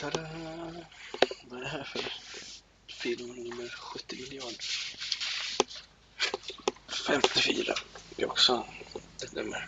Tada! Vad är det här för film nummer 70 miljoner? 54. Det är också ett nummer.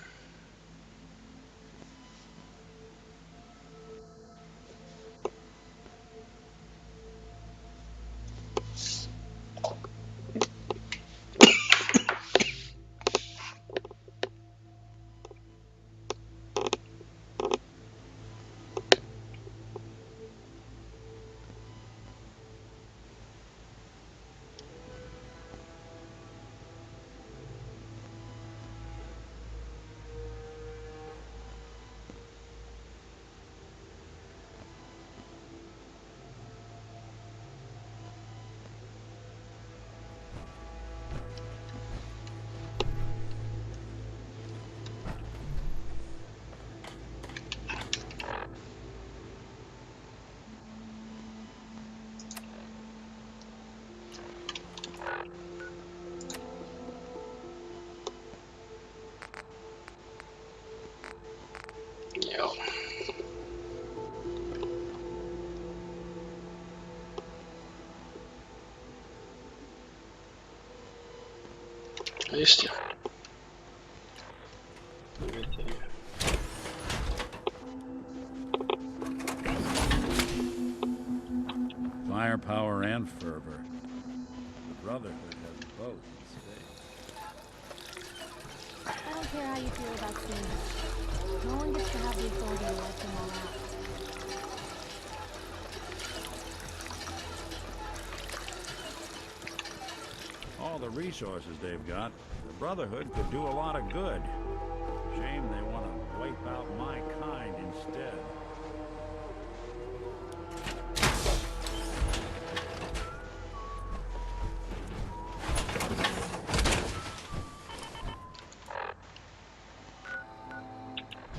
Ja. Ja, just det. Det vet jag ju. Firepower and fervor. The Brotherhood has both in spades. I don't care how you feel about Sentinel. No one gets to have the authority to wipe them all out. All the resources they've got, the Brotherhood could do a lot of good. Shame they want to wipe out my kind instead.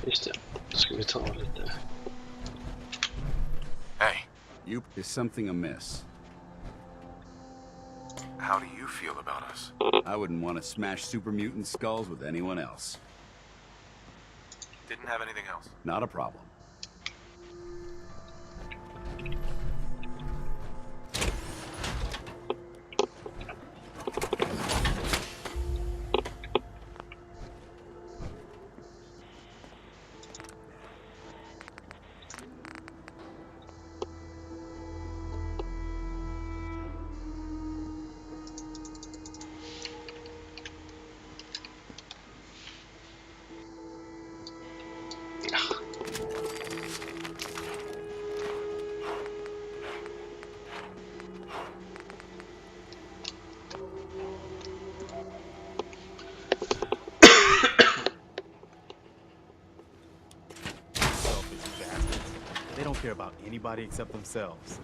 Just det. Då ska vi ta lite. Hey, Is something amiss? how do you feel about us? I wouldn't want to smash super mutant skulls with anyone else. Didn't have anything else. Not a problem. Selfish bastards. They don't care about anybody except themselves.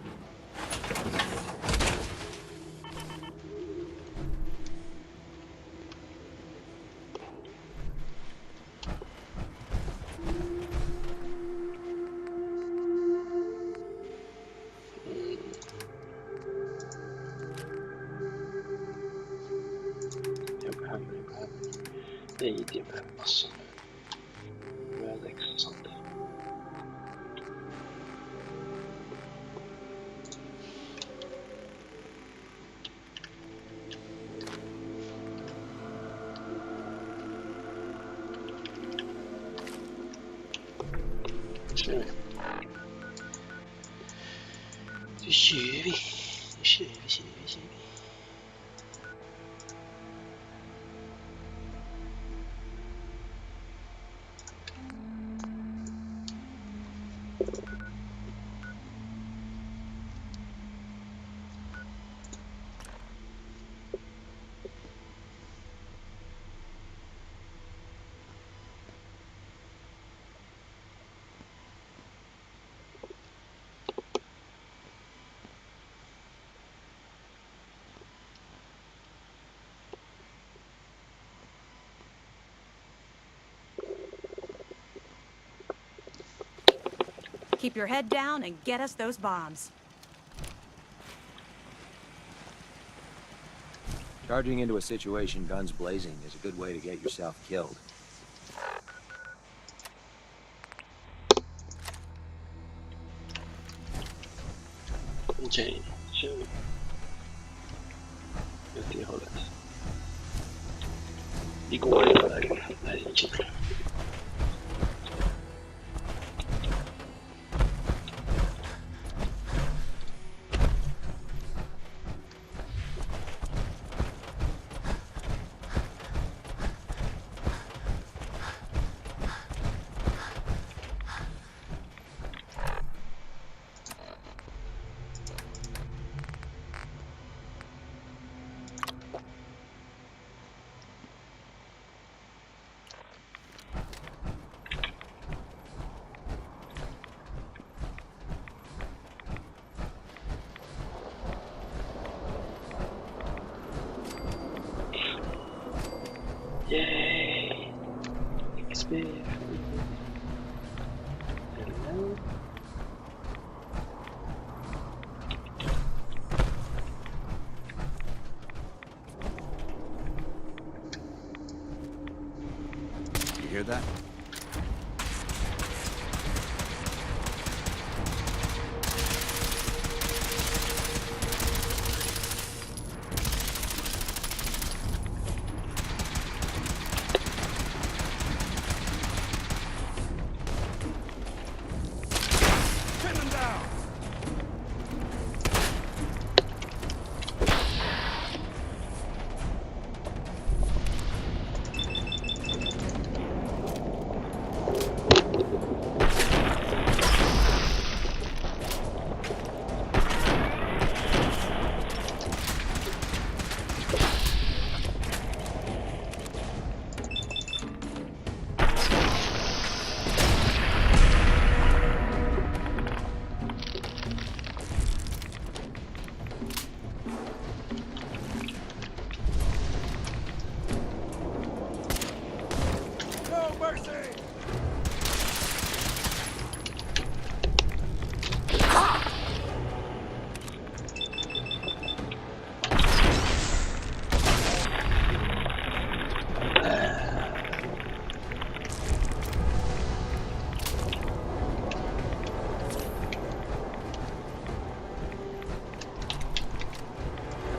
Jag behöver. Nej, det behöver massor. Rödex och sånt där. Kör vi. Nu kör vi. Nu kör vi. Keep your head down and get us those bombs. Charging into a situation guns blazing is a good way to get yourself killed. Okej, kör vi. Åt det hållet. Vi går hela vägen. Det här är kul. Yay! XP. Hello. You hear that? Pin them down! No mercy!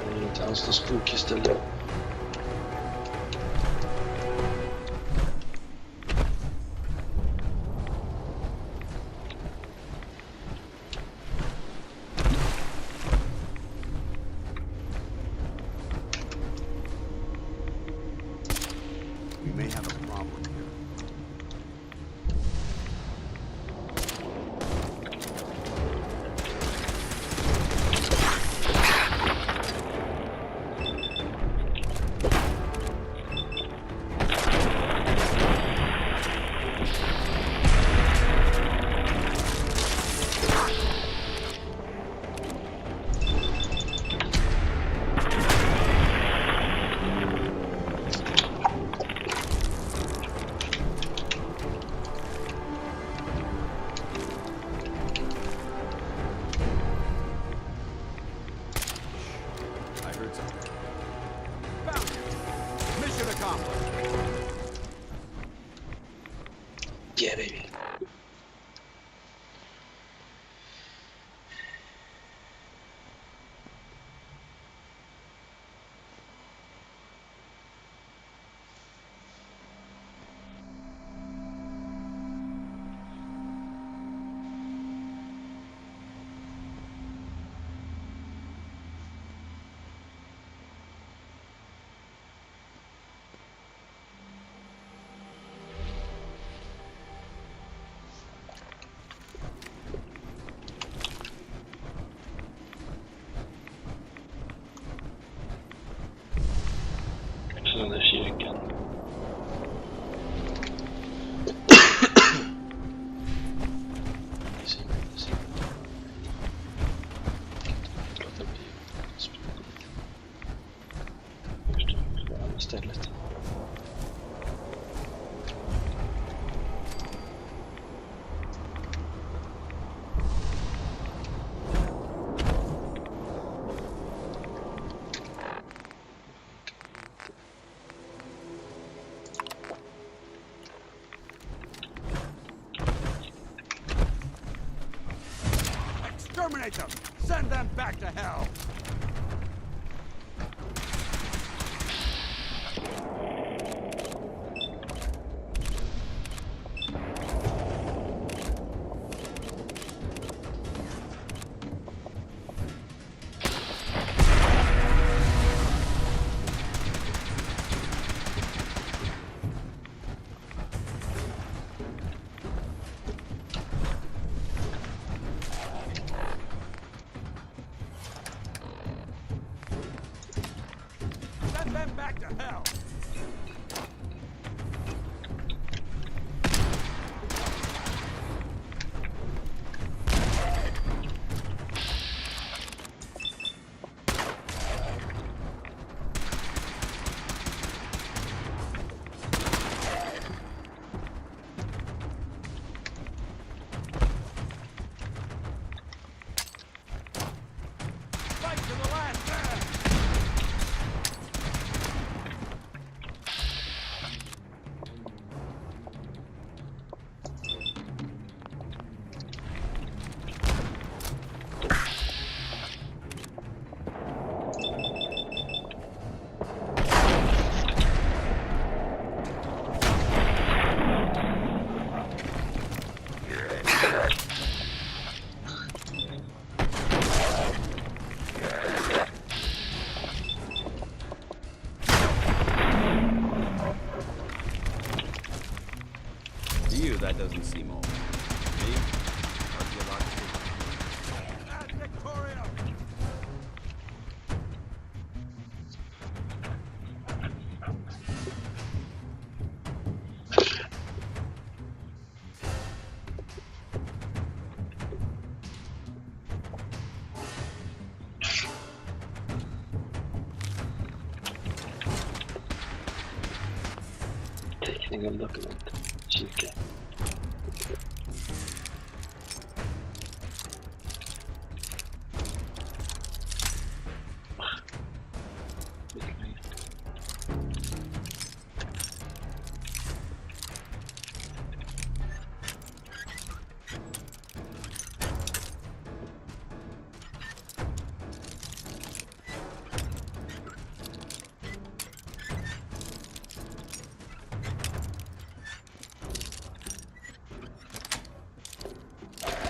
Det är inte alls något spooky ställe. We may have a problem here. I heard something. Found you! Mission accomplished! Yeah, baby. Så den där kyrkan. Istället. Exterminate them! Send them back to hell! Send them back to hell! Fight to the last man! To you, that doesn't seem old. Me? Archaeological. Ad Victoria! Technical document. Kika.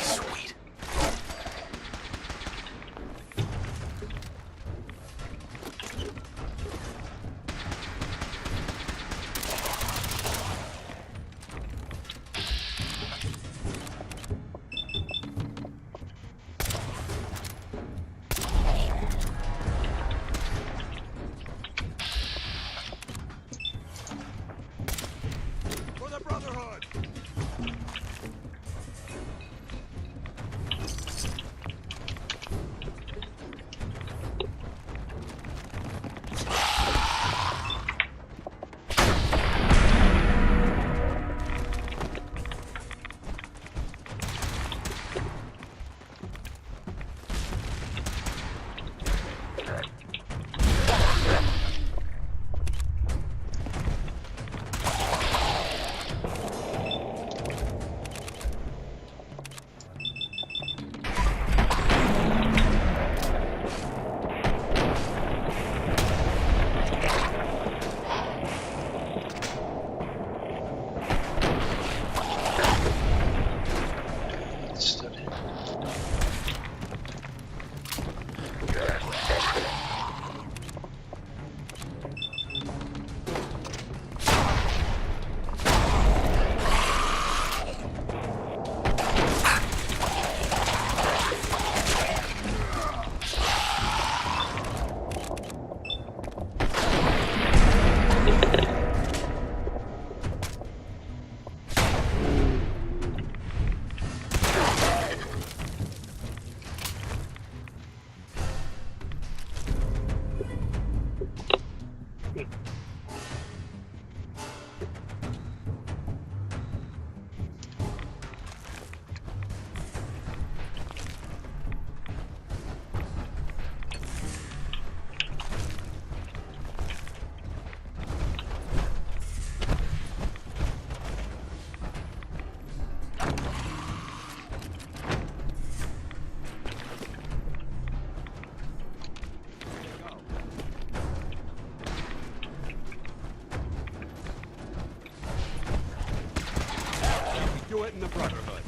Sweet. For the Brotherhood! conspicuous in the Brotherhood.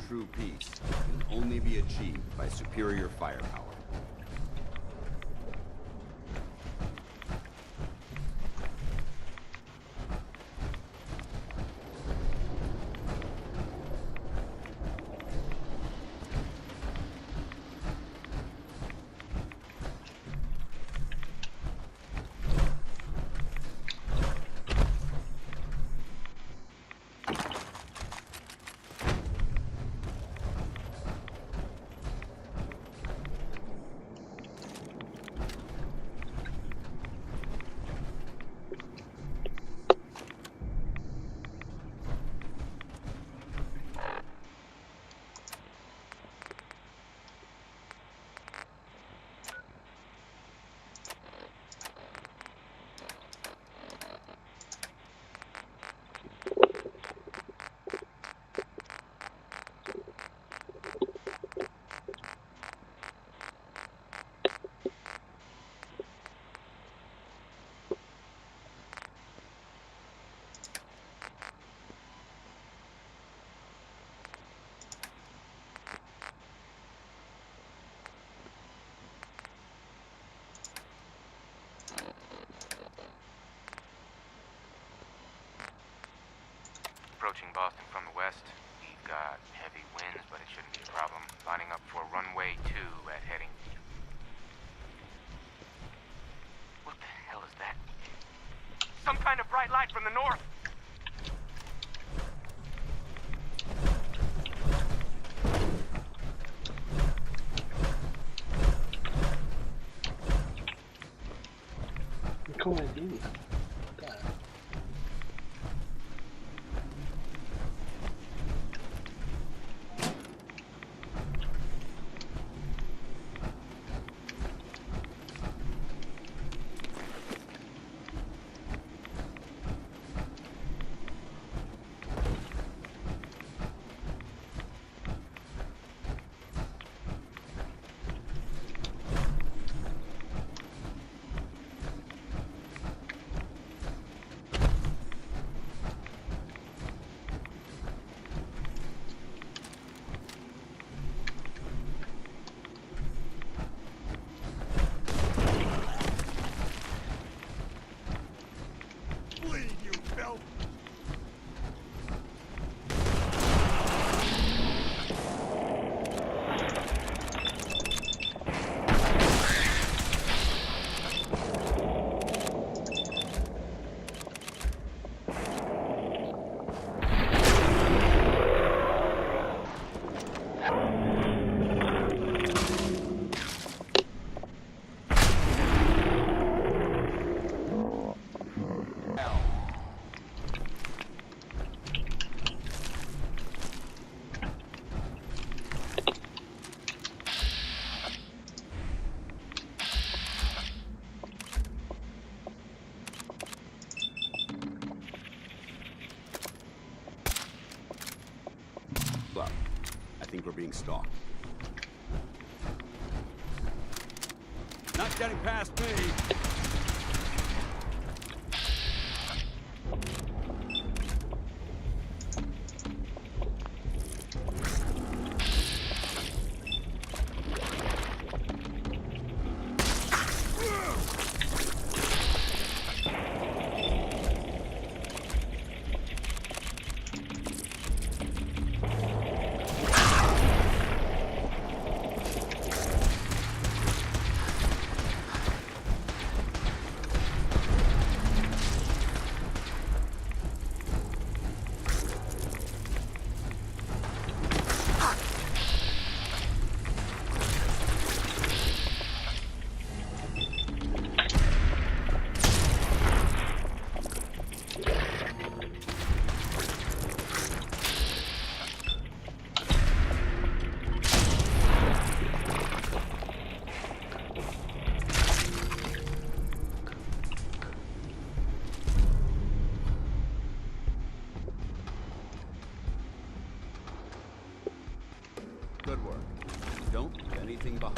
True peace can only be achieved by superior firepower. Approaching Boston from the west. We've got heavy winds, but it shouldn't be a problem. Lining up for runway 2 at heading. What the hell is that? Some kind of bright light from the north! Come on, dude. being stalked. Not getting past me. Good work. Don't leave anything behind.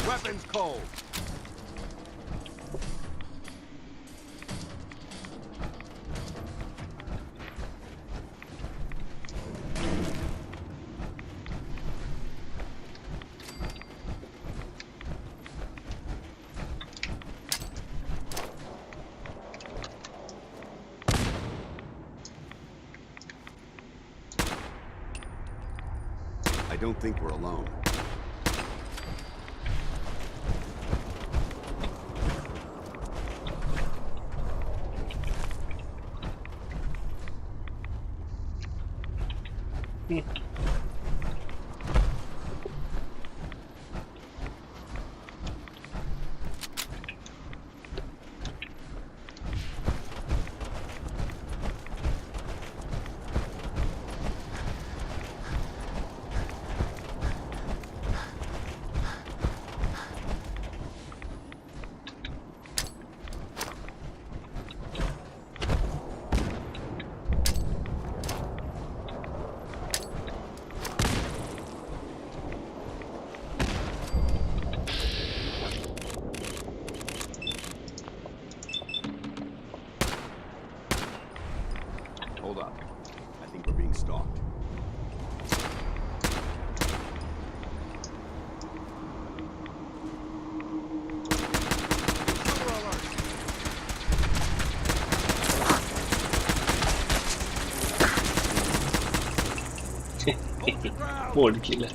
Weapons cold. I don't think we're alone. Hold up. I think we're being stalked. Hård kille.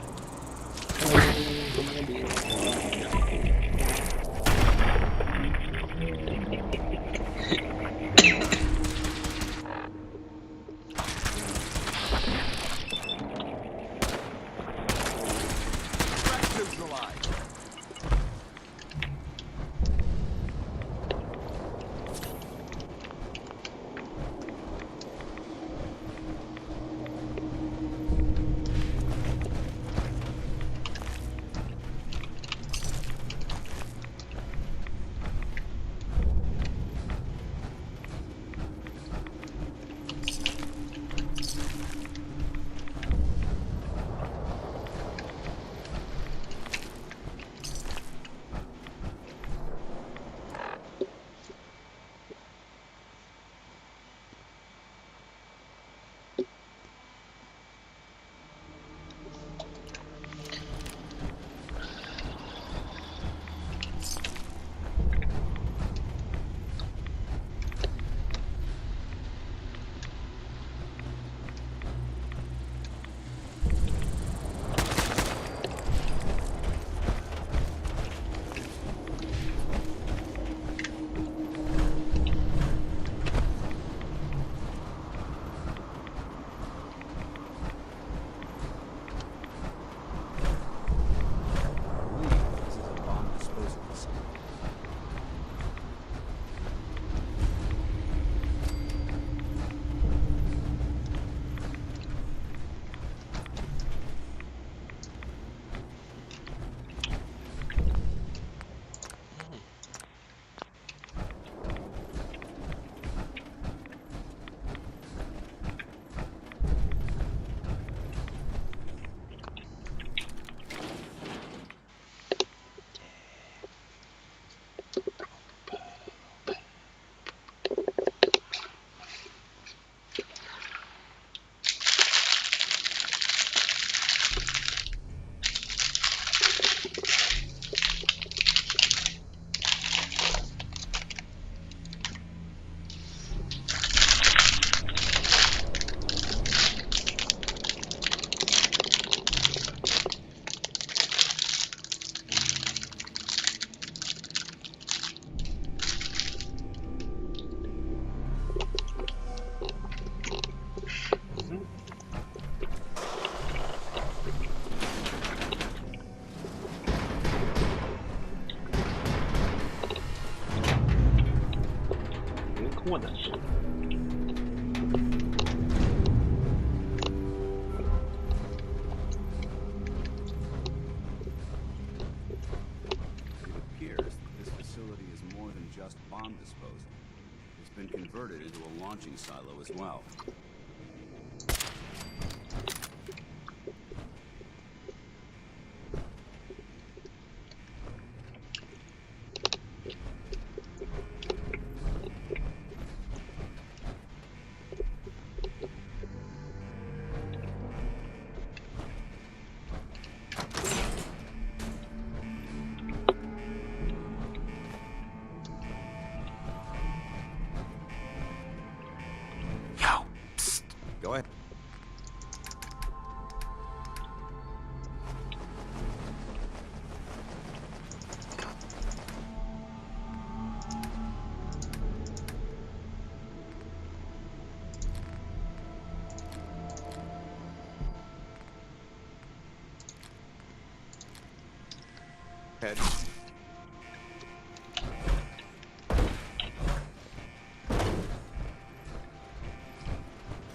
我难受。It appears this facility is more than just bomb disposal. It's been converted into a launching silo as well. Go ahead. Head.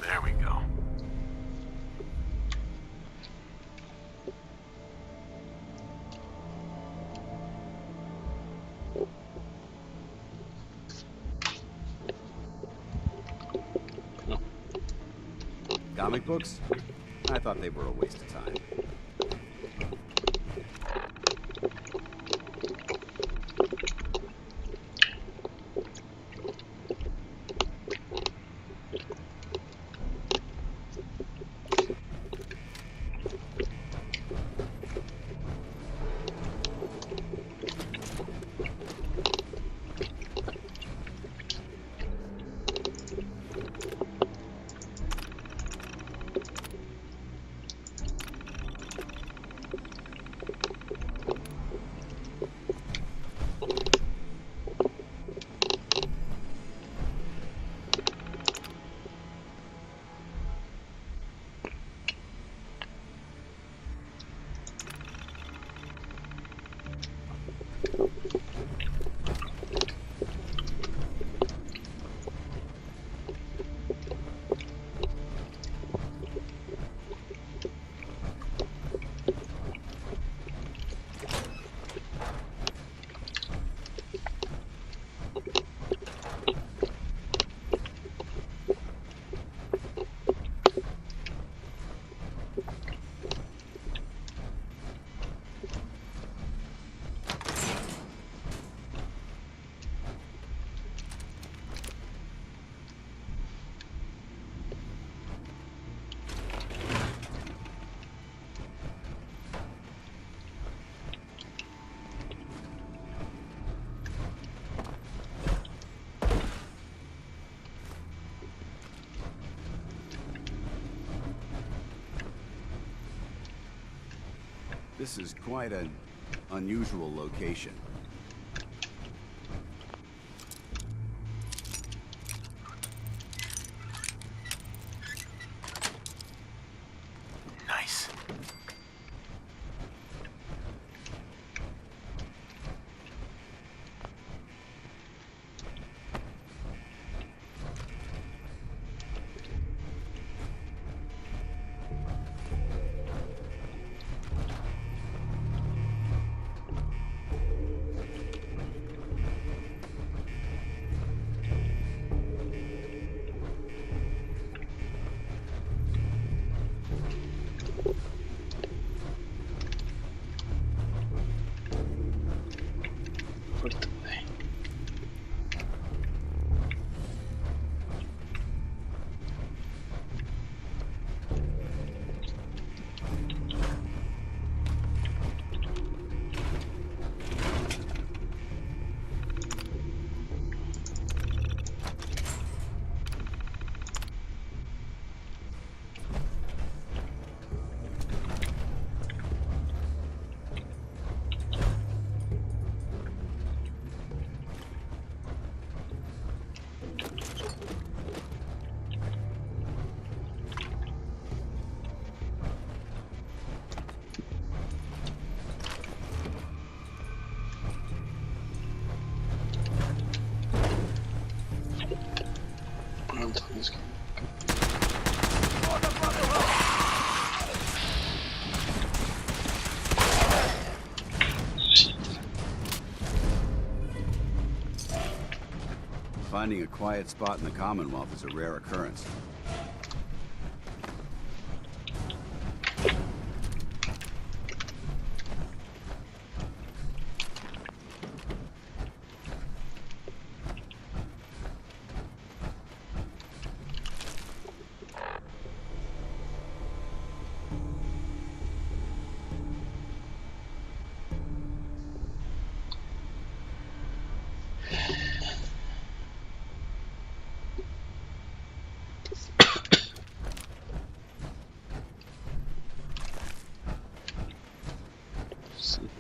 There we go. Comic books? I thought they were a waste of time. This is quite an unusual location. Nice. antagligen ska Finding a quiet spot in the Commonwealth is a rare occurrence.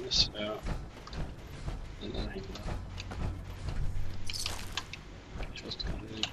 snö eller regna. Just kan det ligga.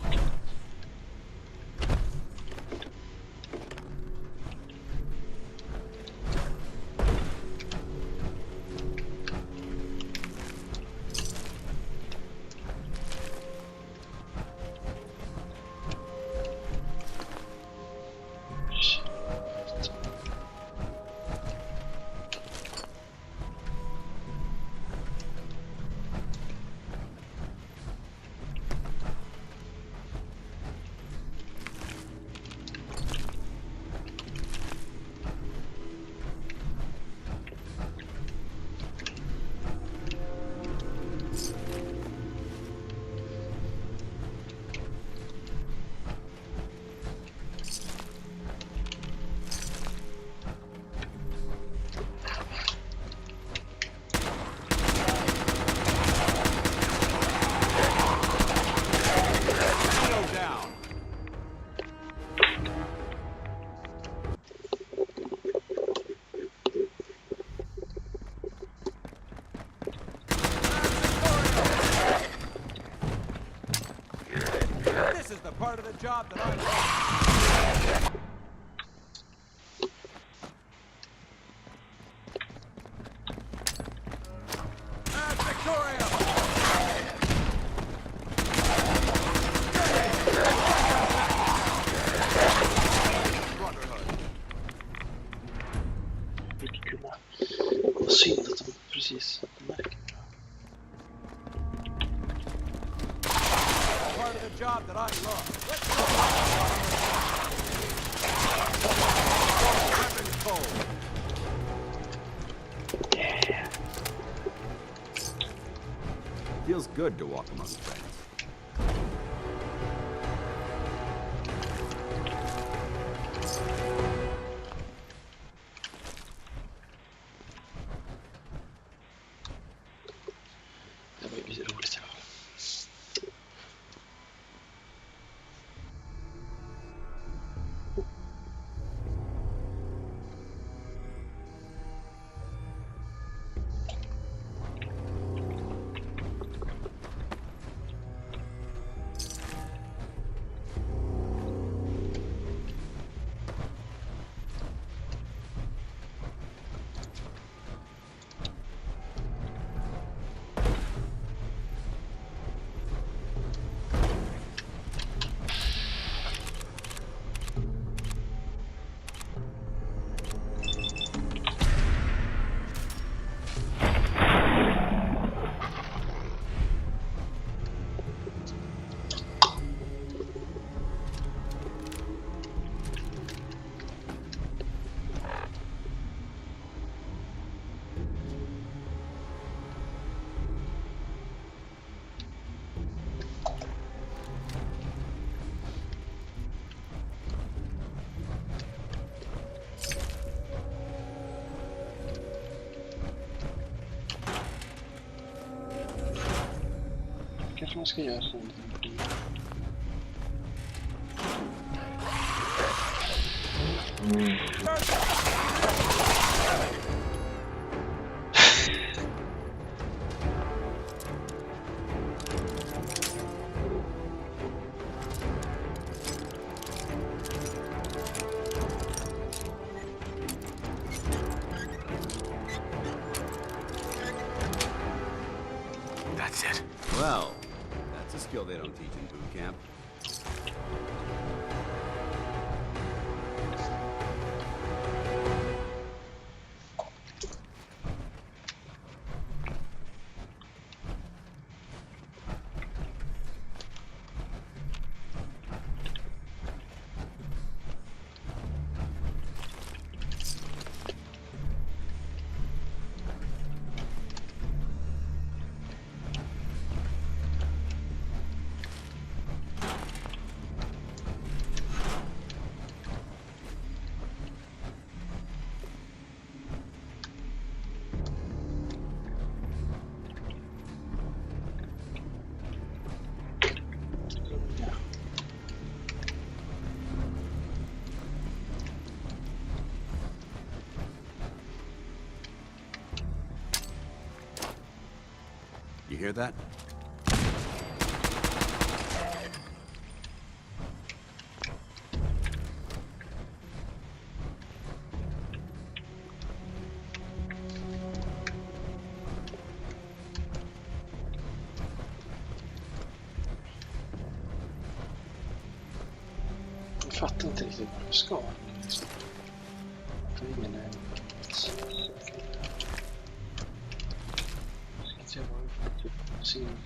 This is the part of the job that I love. That's Victoria! Mycket kul. Vad synd att de precis märker. Part of the job that I love. Let's go! Weapons cold. Yeah. Feels good to walk among friends. Det var ju lite roligt i alla fall. Kanske man ska göra så. That's it. Well, that's a skill they don't teach in boot camp. You hear that? Jag fattar inte riktigt vad du ska. Jag har ingen aning. Ska se vad du får typ signerat.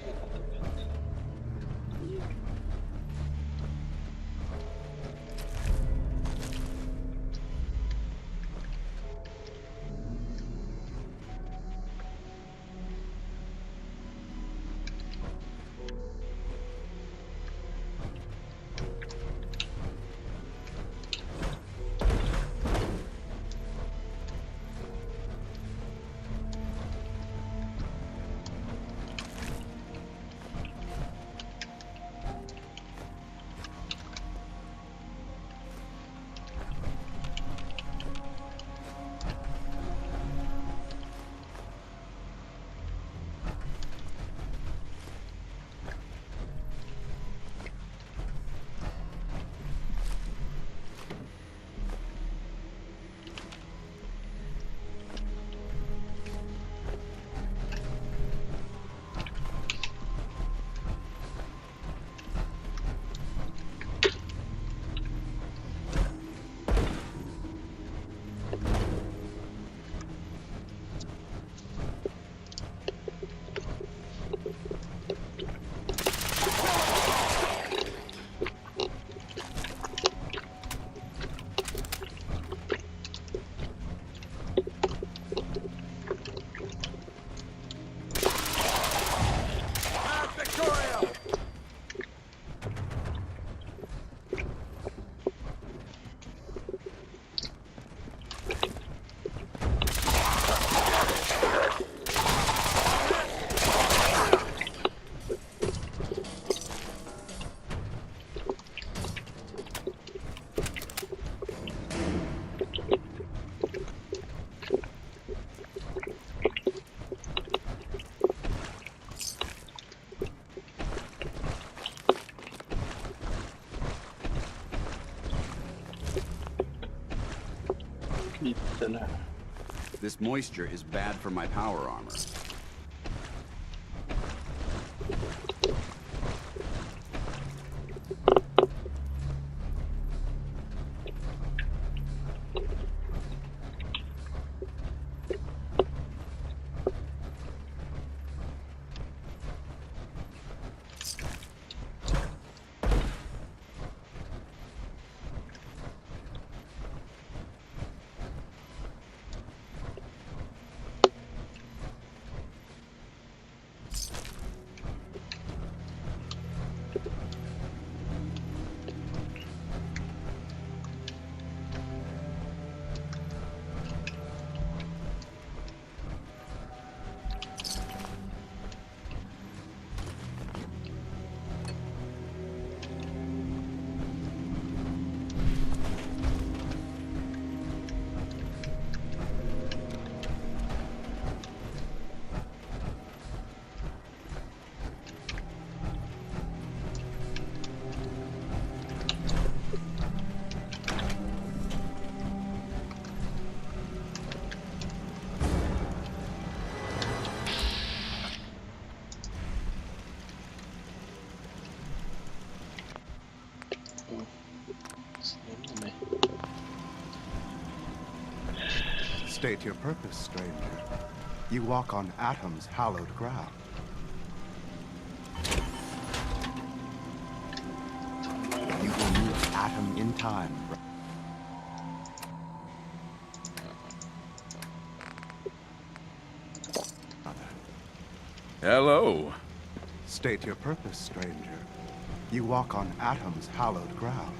This moisture is bad for my power armor. State your purpose, stranger. You walk on Atom's hallowed ground. You will meet Atom in time. Hello. State your purpose, stranger. You walk on Atom's hallowed ground.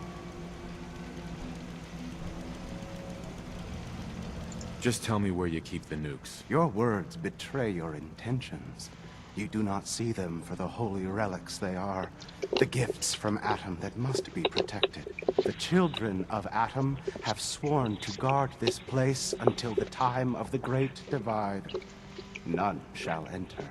Just tell me where you keep the nukes. Your words betray your intentions. You do not see them for the holy relics they are. The gifts from Atom that must be protected. The children of Atom have sworn to guard this place until the time of the Great Divide. None shall enter.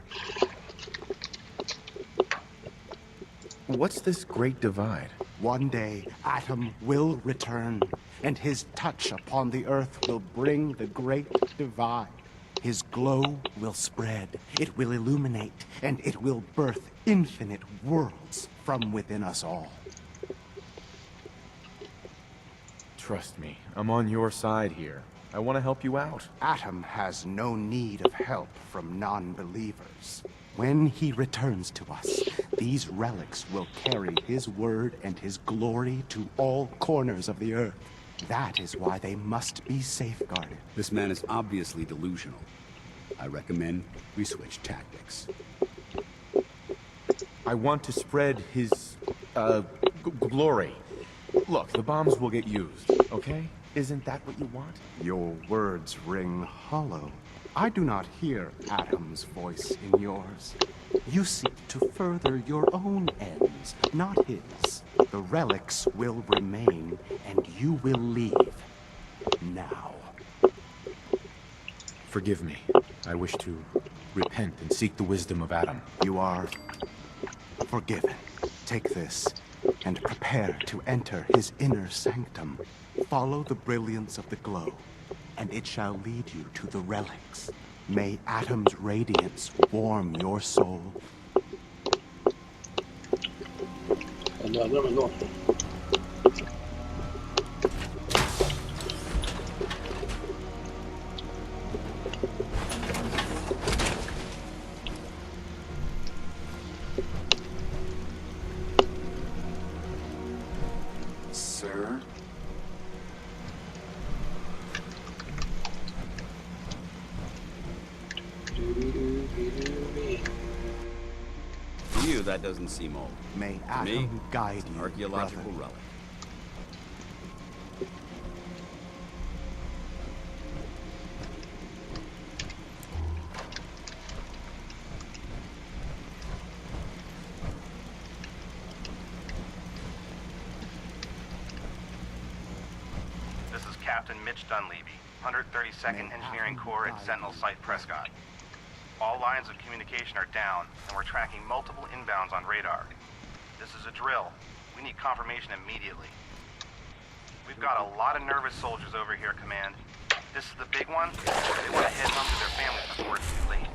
What's this Great Divide? One day, Atom will return, and his touch upon the earth will bring the Great Divide. His glow will spread, it will illuminate, and it will birth infinite worlds from within us all. Trust me, I'm on your side here. I want to help you out. Atom has no need of help from non-believers. When he returns to us, these relics will carry his word and his glory to all corners of the earth. That is why they must be safeguarded. This man is obviously delusional. I recommend we switch tactics. I want to spread his, glory. Look, the bombs will get used, okay? Isn't that what you want? Your words ring hollow. I do not hear Atom's voice in yours. You seek to further your own ends, not his. The relics will remain, and you will leave. Now. Forgive me. I wish to repent and seek the wisdom of Atom. You are forgiven. Take this, and prepare to enter his inner sanctum. Follow the brilliance of the glow, and it shall lead you to the relics. May Atom's radiance warm your soul. Sir? To you, that doesn't seem old. May To me, Atom guide it's an you, archaeological brother. relic. This is Captain Mitch Dunleavy, 132nd Engineering Corps at Sentinel Site Prescott. All lines of communication are down, and we're tracking multiple inbounds on radar. This is a drill. We need confirmation immediately. We've got a lot of nervous soldiers over here, Command. This is the big one. They want to head home to their families before it's too late.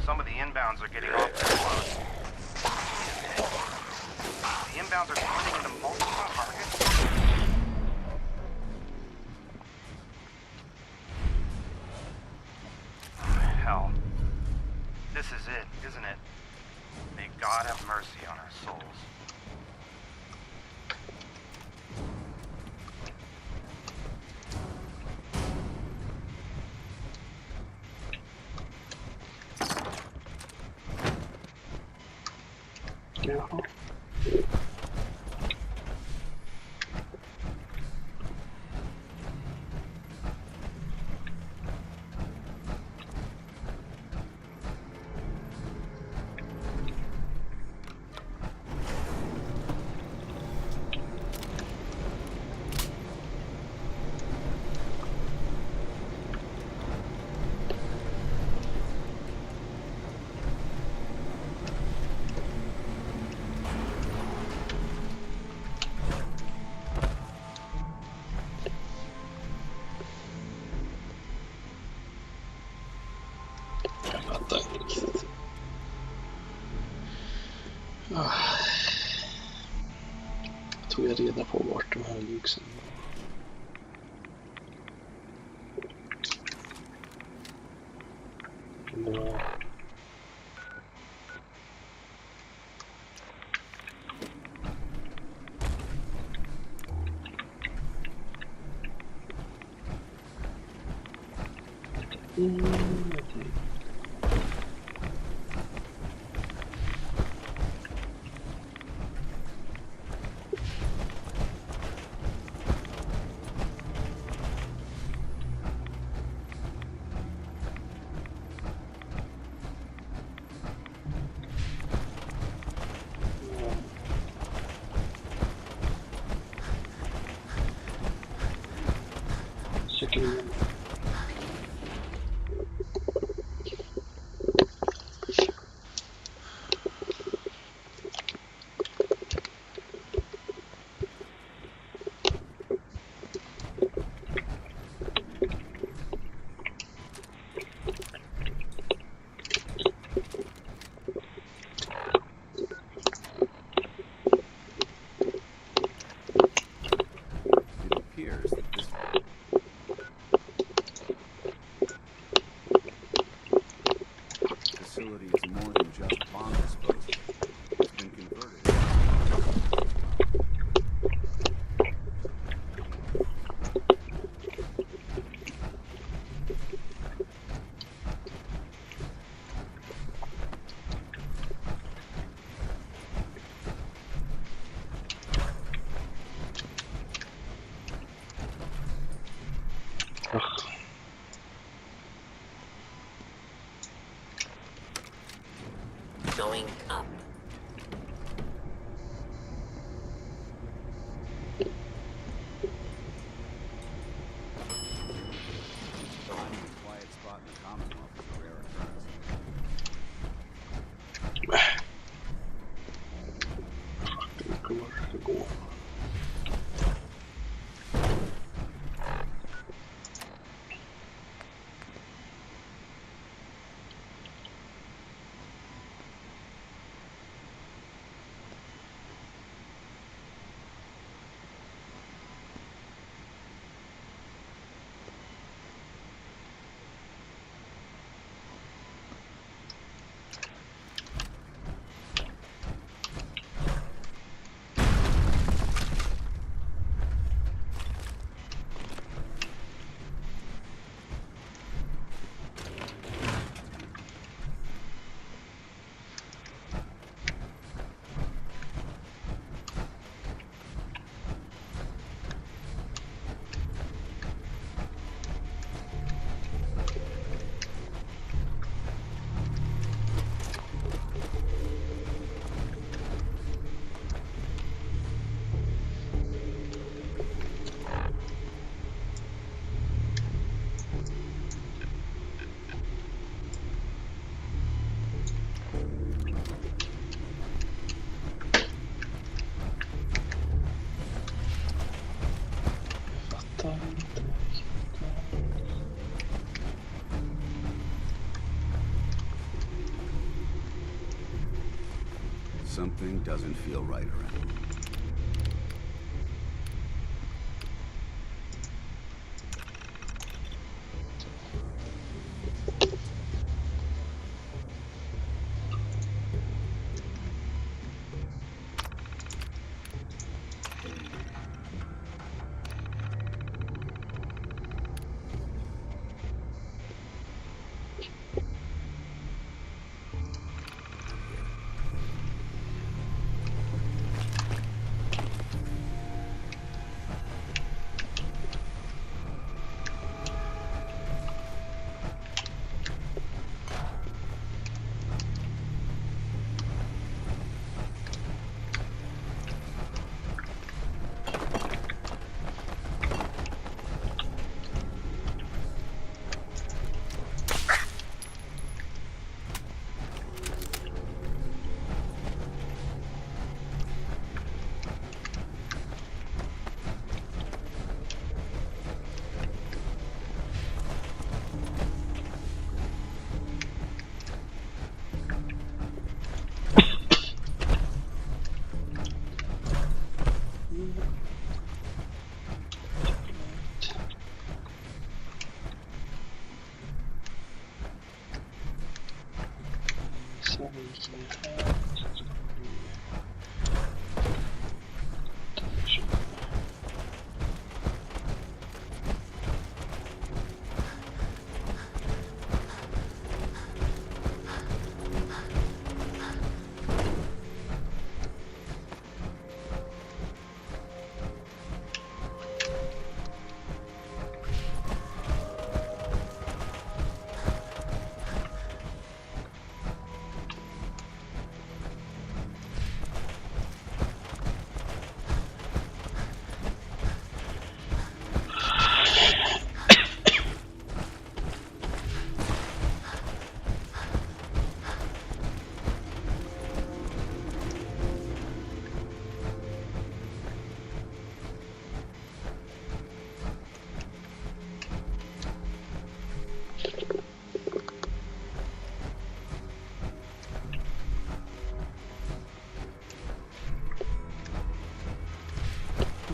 Some of the inbounds are getting off their load. The inbounds are splitting into multiple targets. Hell. This is it, isn't it? May God have mercy on our souls. tog jag reda på vart de här luksen var. Bra. Second. Going up. Finding a quiet spot in the Commonwealth is a rare occurrence. Something doesn't feel right around. Så har vi gick ner här. Sen så kommer vi...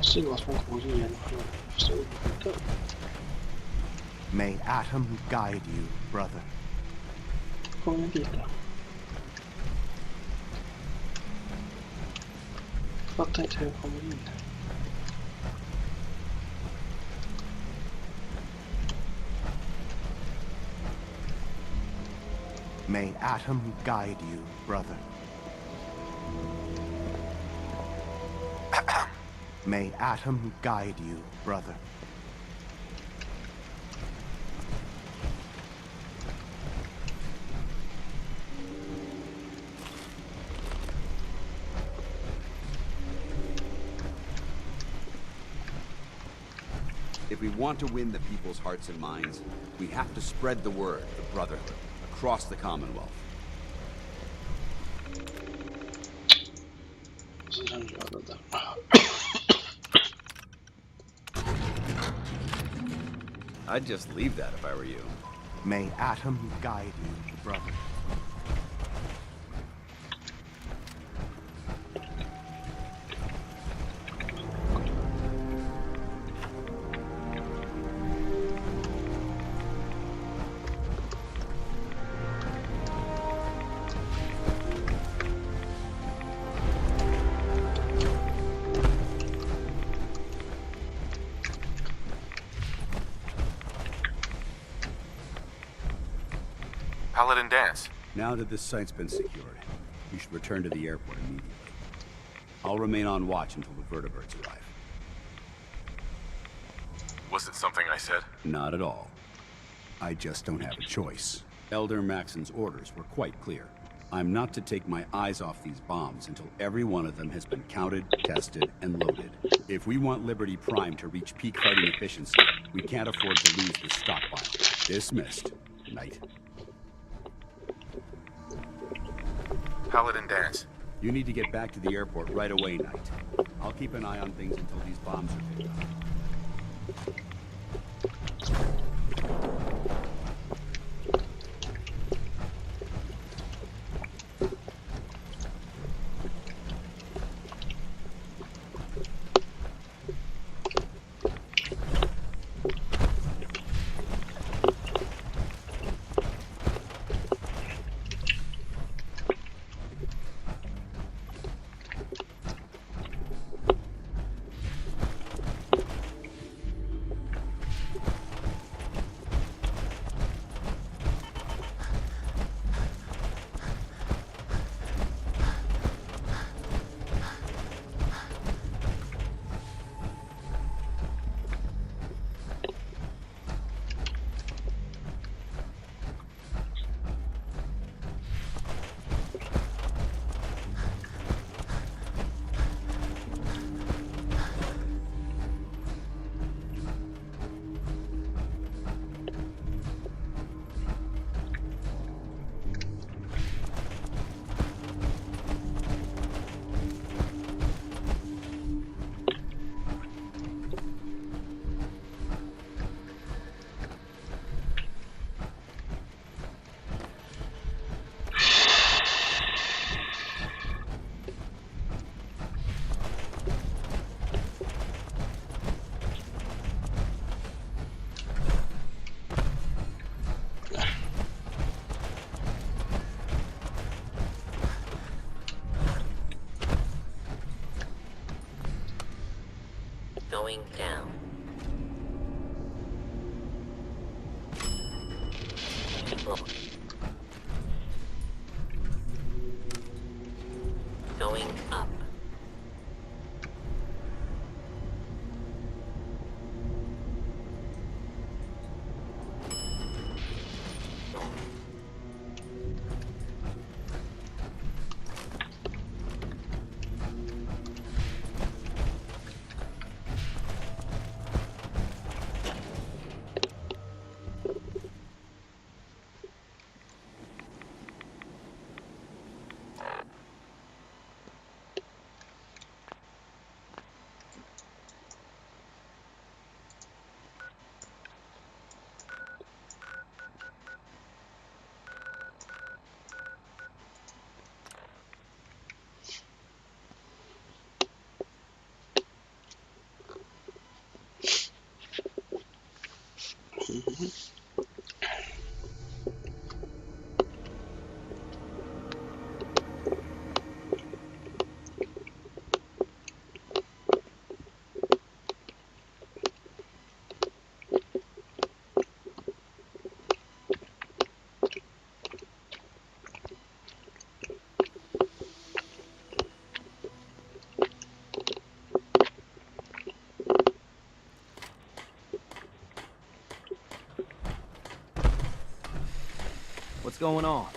Se vad som går igenom. Förstår du inte? May Atom guide you, brother. Kom en bit där. Fattar inte hur jag kommer in. May Atom guide you, brother. May Atom guide you, brother. If we want to win the people's hearts and minds, we have to spread the word of the Brotherhood across the Commonwealth. Så den röda där. I'd just leave that if I were you. May Atom guide you, brother. Paladin dance. Now that this site's been secured, we should return to the airport immediately. I'll remain on watch until the vertibirds arrive. Was it something I said? Not at all. I just don't have a choice. Elder Maxon's orders were quite clear. I'm not to take my eyes off these bombs until every one of them has been counted, tested, and loaded. If we want Liberty Prime to reach peak fighting efficiency, we can't afford to lose this stockpile. Dismissed. Knight. Paladin dance. You need to get back to the airport right away, Knight. I'll keep an eye on things until these bombs are picked up. Going down. Going up. What's going on?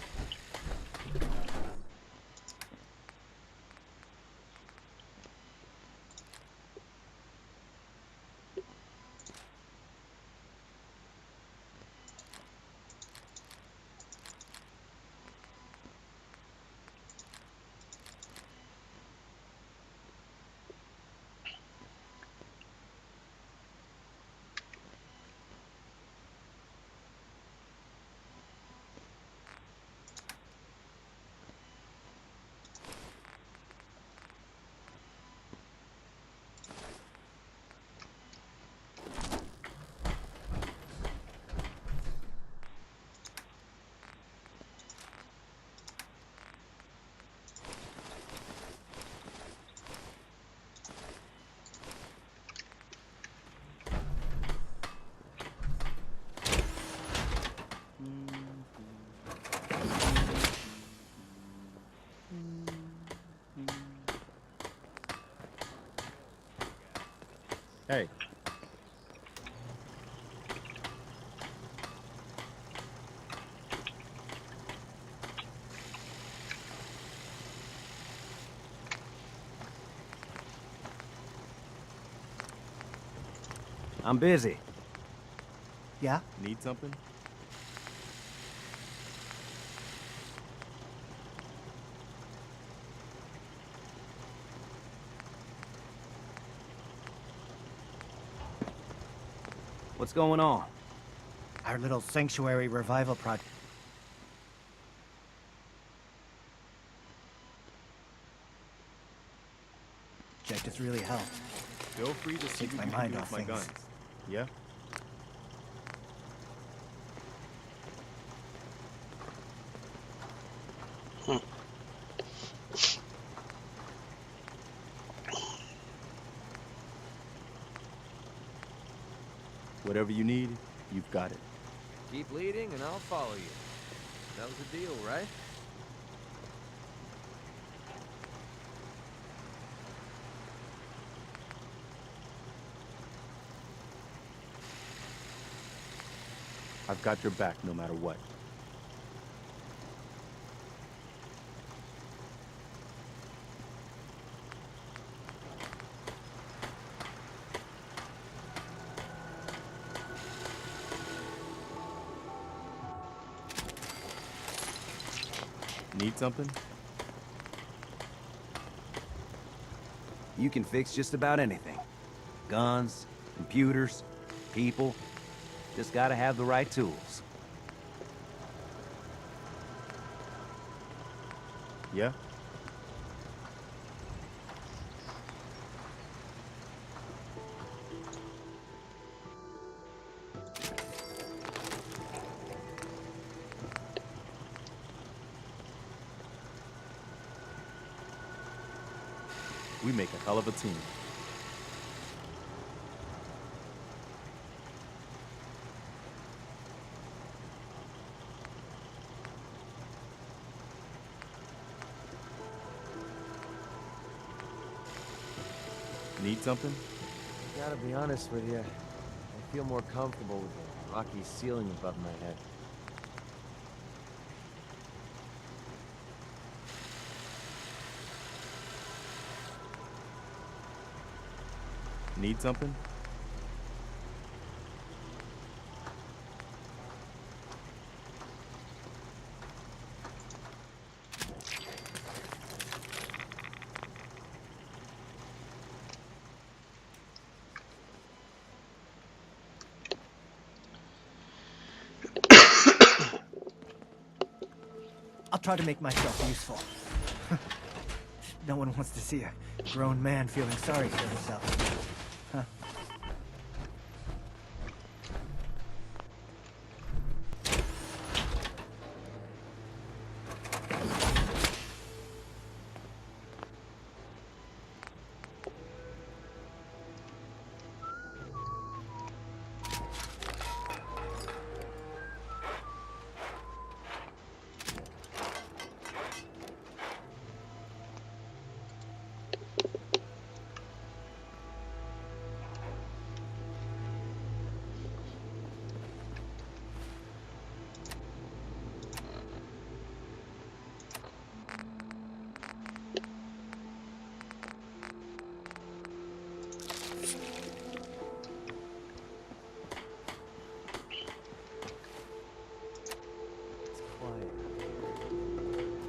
Hey. I'm busy. Yeah? Need something? What's going on? Our little sanctuary revival project. Has really helped. Feel free to see Take what my you mind can do off with my things. guns. Yeah? Whatever you need, you've got it. Keep leading and I'll follow you. That was the deal, right? I've got your back no matter what. Need something? You can fix just about anything. Guns, computers, people. Just gotta have the right tools. Yeah? We make a hell of a team. Need something? I gotta be honest with you. I feel more comfortable with the rocky ceiling above my head. Need something? I'll try to make myself useful. No one wants to see a grown man feeling sorry for himself. Huh.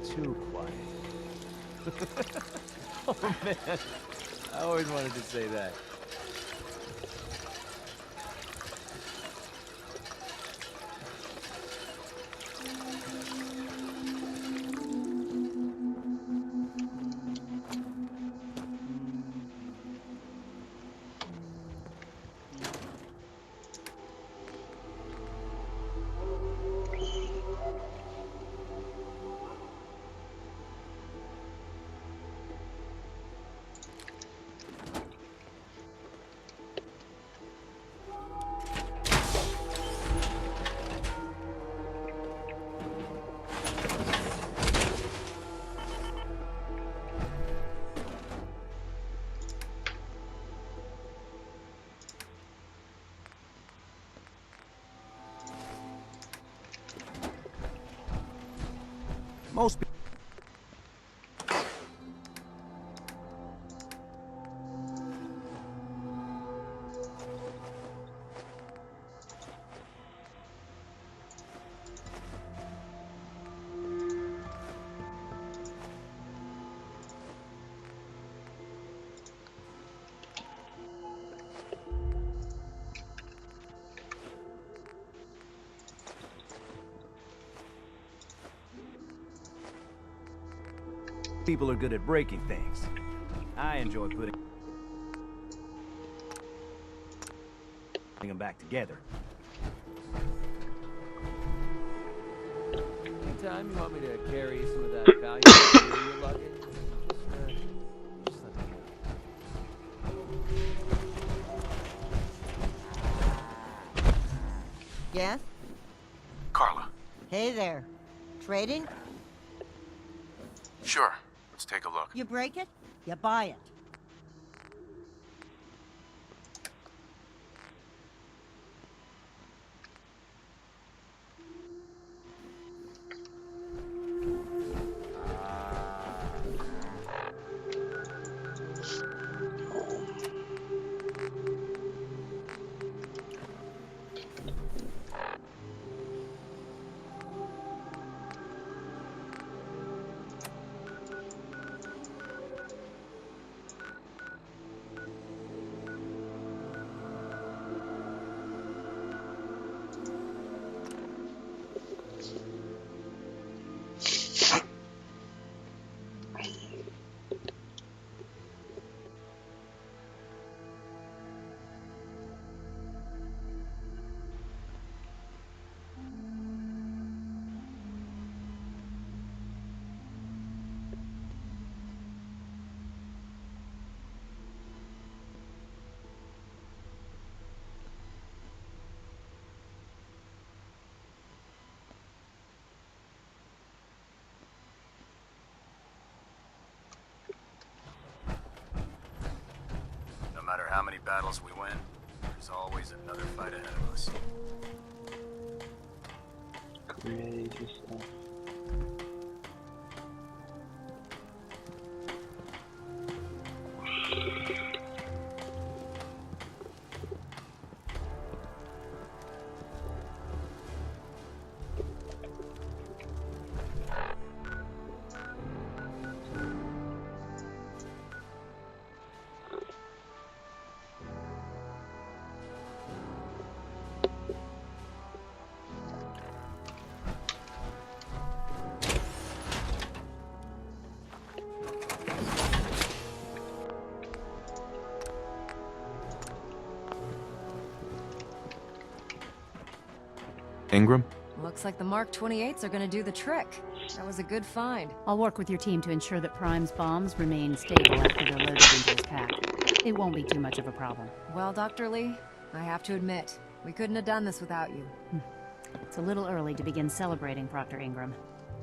Too quiet. Oh man, I always wanted to say that. Most people. People are good at breaking things. I enjoy putting them back together. Anytime you want me to carry some of that valuable material luggage, just let me know. Yes? Carla. Hey there. Trading? Sure. Let's take a look. You break it, you buy it. many battles we win, there's always another fight ahead of us. Crazy stuff. Ingram? Looks like the Mark 28s are gonna do the trick. That was a good find. I'll work with your team to ensure that Prime's bombs remain stable after they're loaded into his pack. It won't be too much of a problem. Well, Dr. Lee, I have to admit, we couldn't have done this without you. It's a little early to begin celebrating, Proctor Ingram.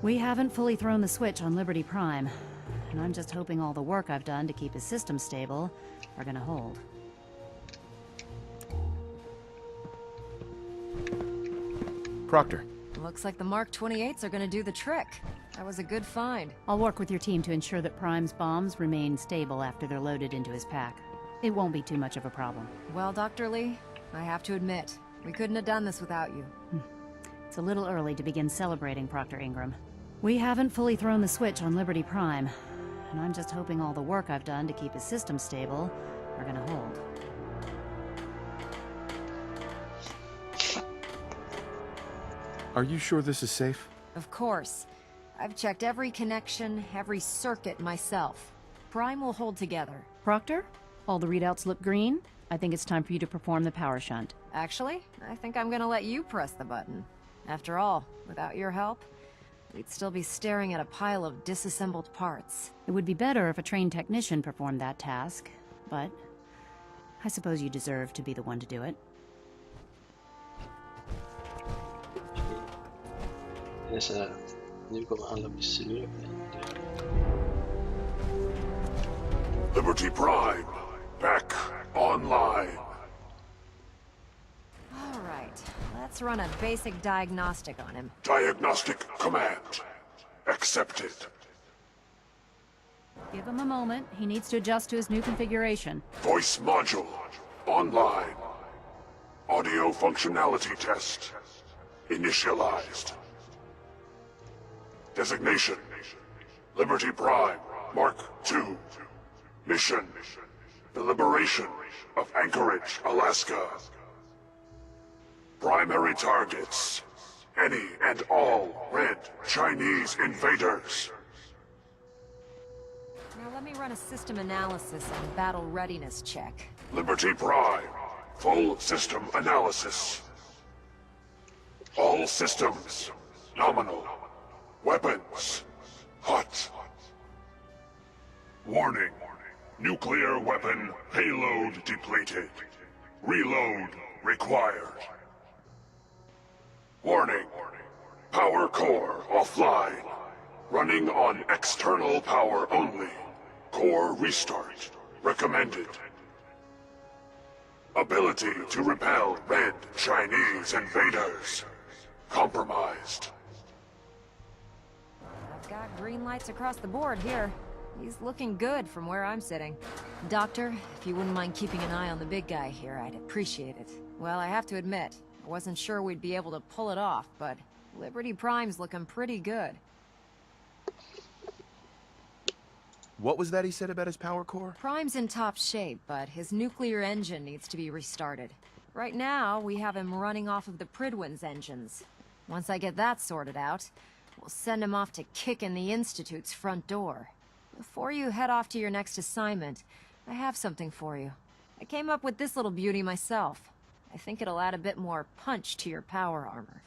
We haven't fully thrown the switch on Liberty Prime, and I'm just hoping all the work I've done to keep his system stable are gonna hold. Proctor. Looks like the Mark 28s are gonna do the trick. That was a good find. I'll work with your team to ensure that Prime's bombs remain stable after they're loaded into his pack. It won't be too much of a problem. Well, Dr. Lee, I have to admit, we couldn't have done this without you. It's a little early to begin celebrating, Proctor Ingram. We haven't fully thrown the switch on Liberty Prime, and I'm just hoping all the work I've done to keep his system stable are gonna hold. Are you sure this is safe? Of course. I've checked every connection, every circuit myself. Prime will hold together. Proctor, all the readouts look green. I think it's time for you to perform the power shunt. Actually, I think I'm gonna let you press the button. After all, without your help, we'd still be staring at a pile of disassembled parts. It would be better if a trained technician performed that task, but I suppose you deserve to be the one to do it. Nu kommer alla bli sura. Liberty Prime, back online. All right, let's run a basic diagnostic on him. Diagnostic command accepted. Give him a moment. He needs to adjust to his new configuration. Voice module online. Audio functionality test initialized. Designation: Liberty Prime, Mark II. Mission: the liberation of Anchorage, Alaska. Primary targets: any and all red Chinese invaders. Now let me run a system analysis and battle readiness check. Liberty Prime, full system analysis. All systems nominal. Weapons hot. Warning: nuclear weapon payload depleted. Reload required. Warning: power core offline. Running on external power only. Core restart recommended. Ability to repel red Chinese invaders compromised. I've got green lights across the board here. He's looking good from where I'm sitting. Doctor, if you wouldn't mind keeping an eye on the big guy here, I'd appreciate it. Well, I have to admit, I wasn't sure we'd be able to pull it off, but Liberty Prime's looking pretty good. What was that he said about his power core? Prime's in top shape, but his nuclear engine needs to be restarted. Right now, we have him running off of the Prydwen's engines. Once I get that sorted out, we'll send him off to kick in the Institute's front door. Before you head off to your next assignment, I have something for you. I came up with this little beauty myself. I think it'll add a bit more punch to your power armor.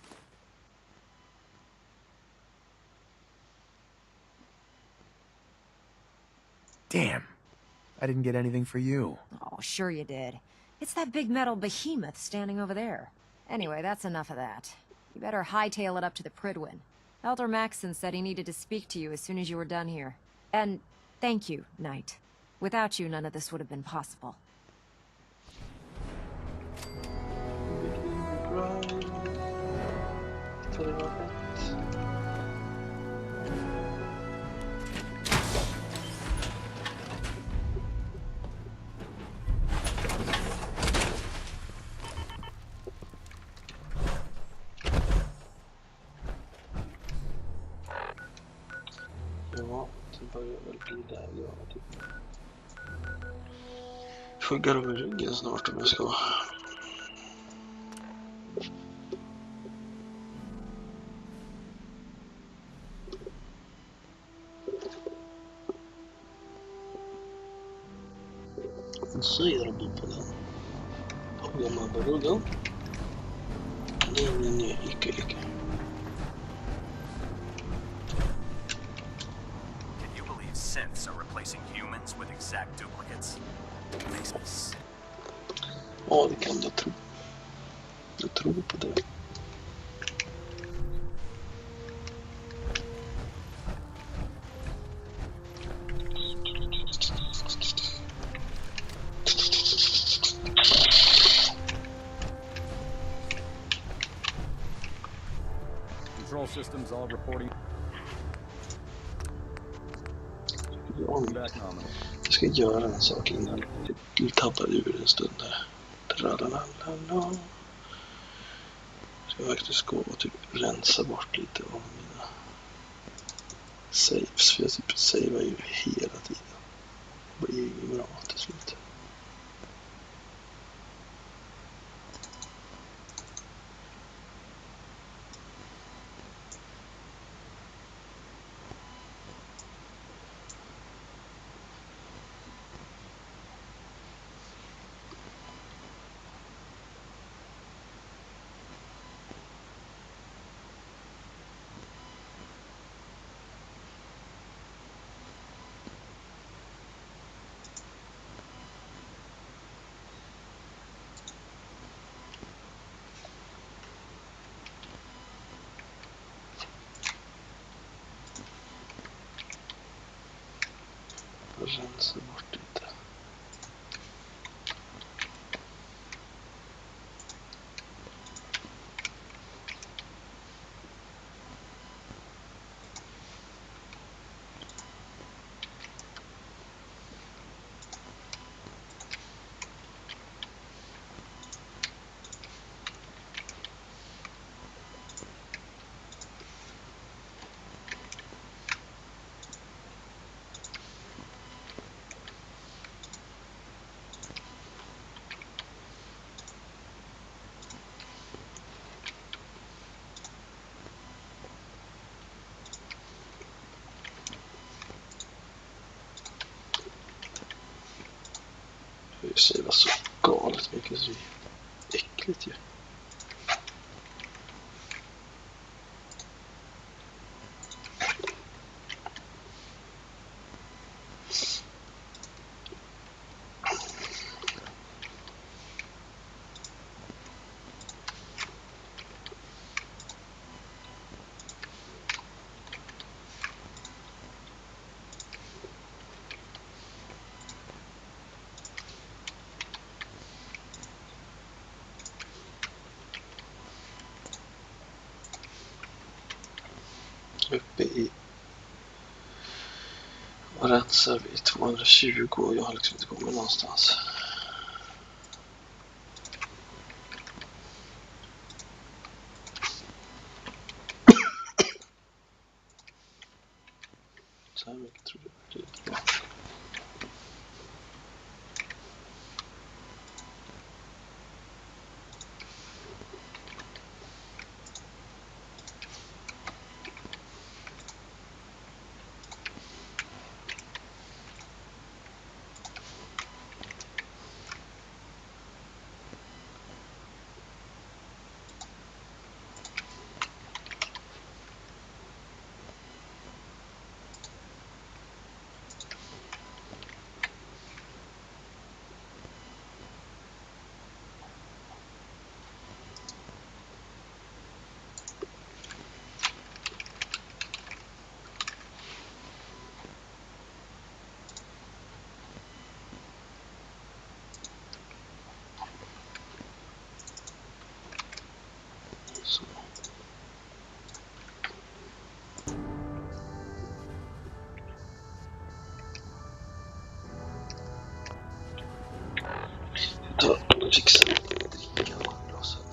Damn. I didn't get anything for you. Oh, sure you did. It's that big metal behemoth standing over there. Anyway, that's enough of that. You better hightail it up to the Prydwen. Elder Maxson said he needed to speak to you as soon as you were done here. And thank you, Knight. Without you, none of this would have been possible. inte det var rätt. Ja, det börjar väl bli läge ja, typ. Får gå över ryggen snart om jag ska. Vad säger de på den? Hugger man på ryggen? Nej, icke. Can you believe synths are replacing humans with exact duplicates? It makes me sick. Ja, det kan jag tro. Jag tror på det. Control systems all reporting. Jag ska göra en sak innan du tappar ur en stund här. Jag ska faktiskt gå och typ rensa bort lite av mina saves. För jag typ savear ju hela tiden. Det blir ju bra till slut. Rensa bort lite. Det ser var så galet mycket så äckligt ju. Uppe i och rensar vi 220 och jag har liksom inte kommit någonstans. Så här mycket tror jag det är bra. Fixa dricka och glasögon.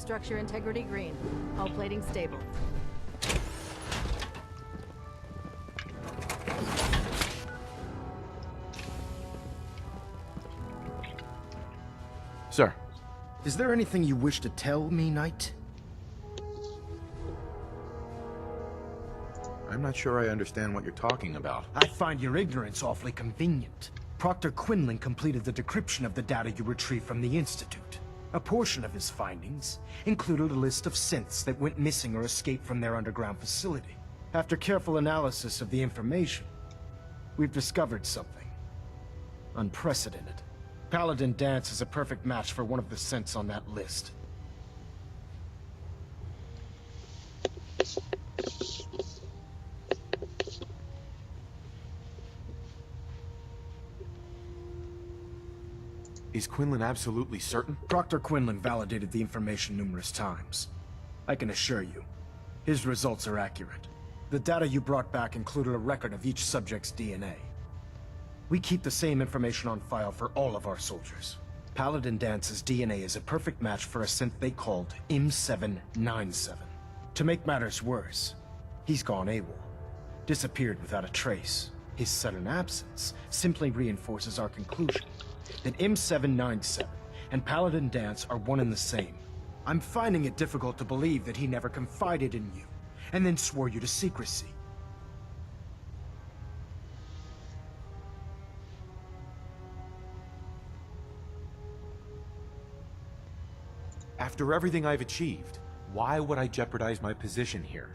Structure integrity green. Hull plating stable. Sir. Is there anything you wish to tell me, Knight? I'm not sure I understand what you're talking about. I find your ignorance awfully convenient. Proctor Quinlan completed the decryption of the data you retrieved from the Institute. A portion of his findings included a list of synths that went missing or escaped from their underground facility. After careful analysis of the information, we've discovered something unprecedented. Paladin Dance is a perfect match for one of the synths on that list. Is Quinlan absolutely certain? Proctor Quinlan validated the information numerous times. I can assure you, his results are accurate. The data you brought back included a record of each subject's DNA. We keep the same information on file for all of our soldiers. Paladin Dance's DNA is a perfect match for a synth they called M797. To make matters worse, he's gone AWOL. Disappeared without a trace. His sudden absence simply reinforces our conclusion that M797 and Paladin Dance are one and the same. I'm finding it difficult to believe that he never confided in you, and then swore you to secrecy. After everything I've achieved, why would I jeopardize my position here?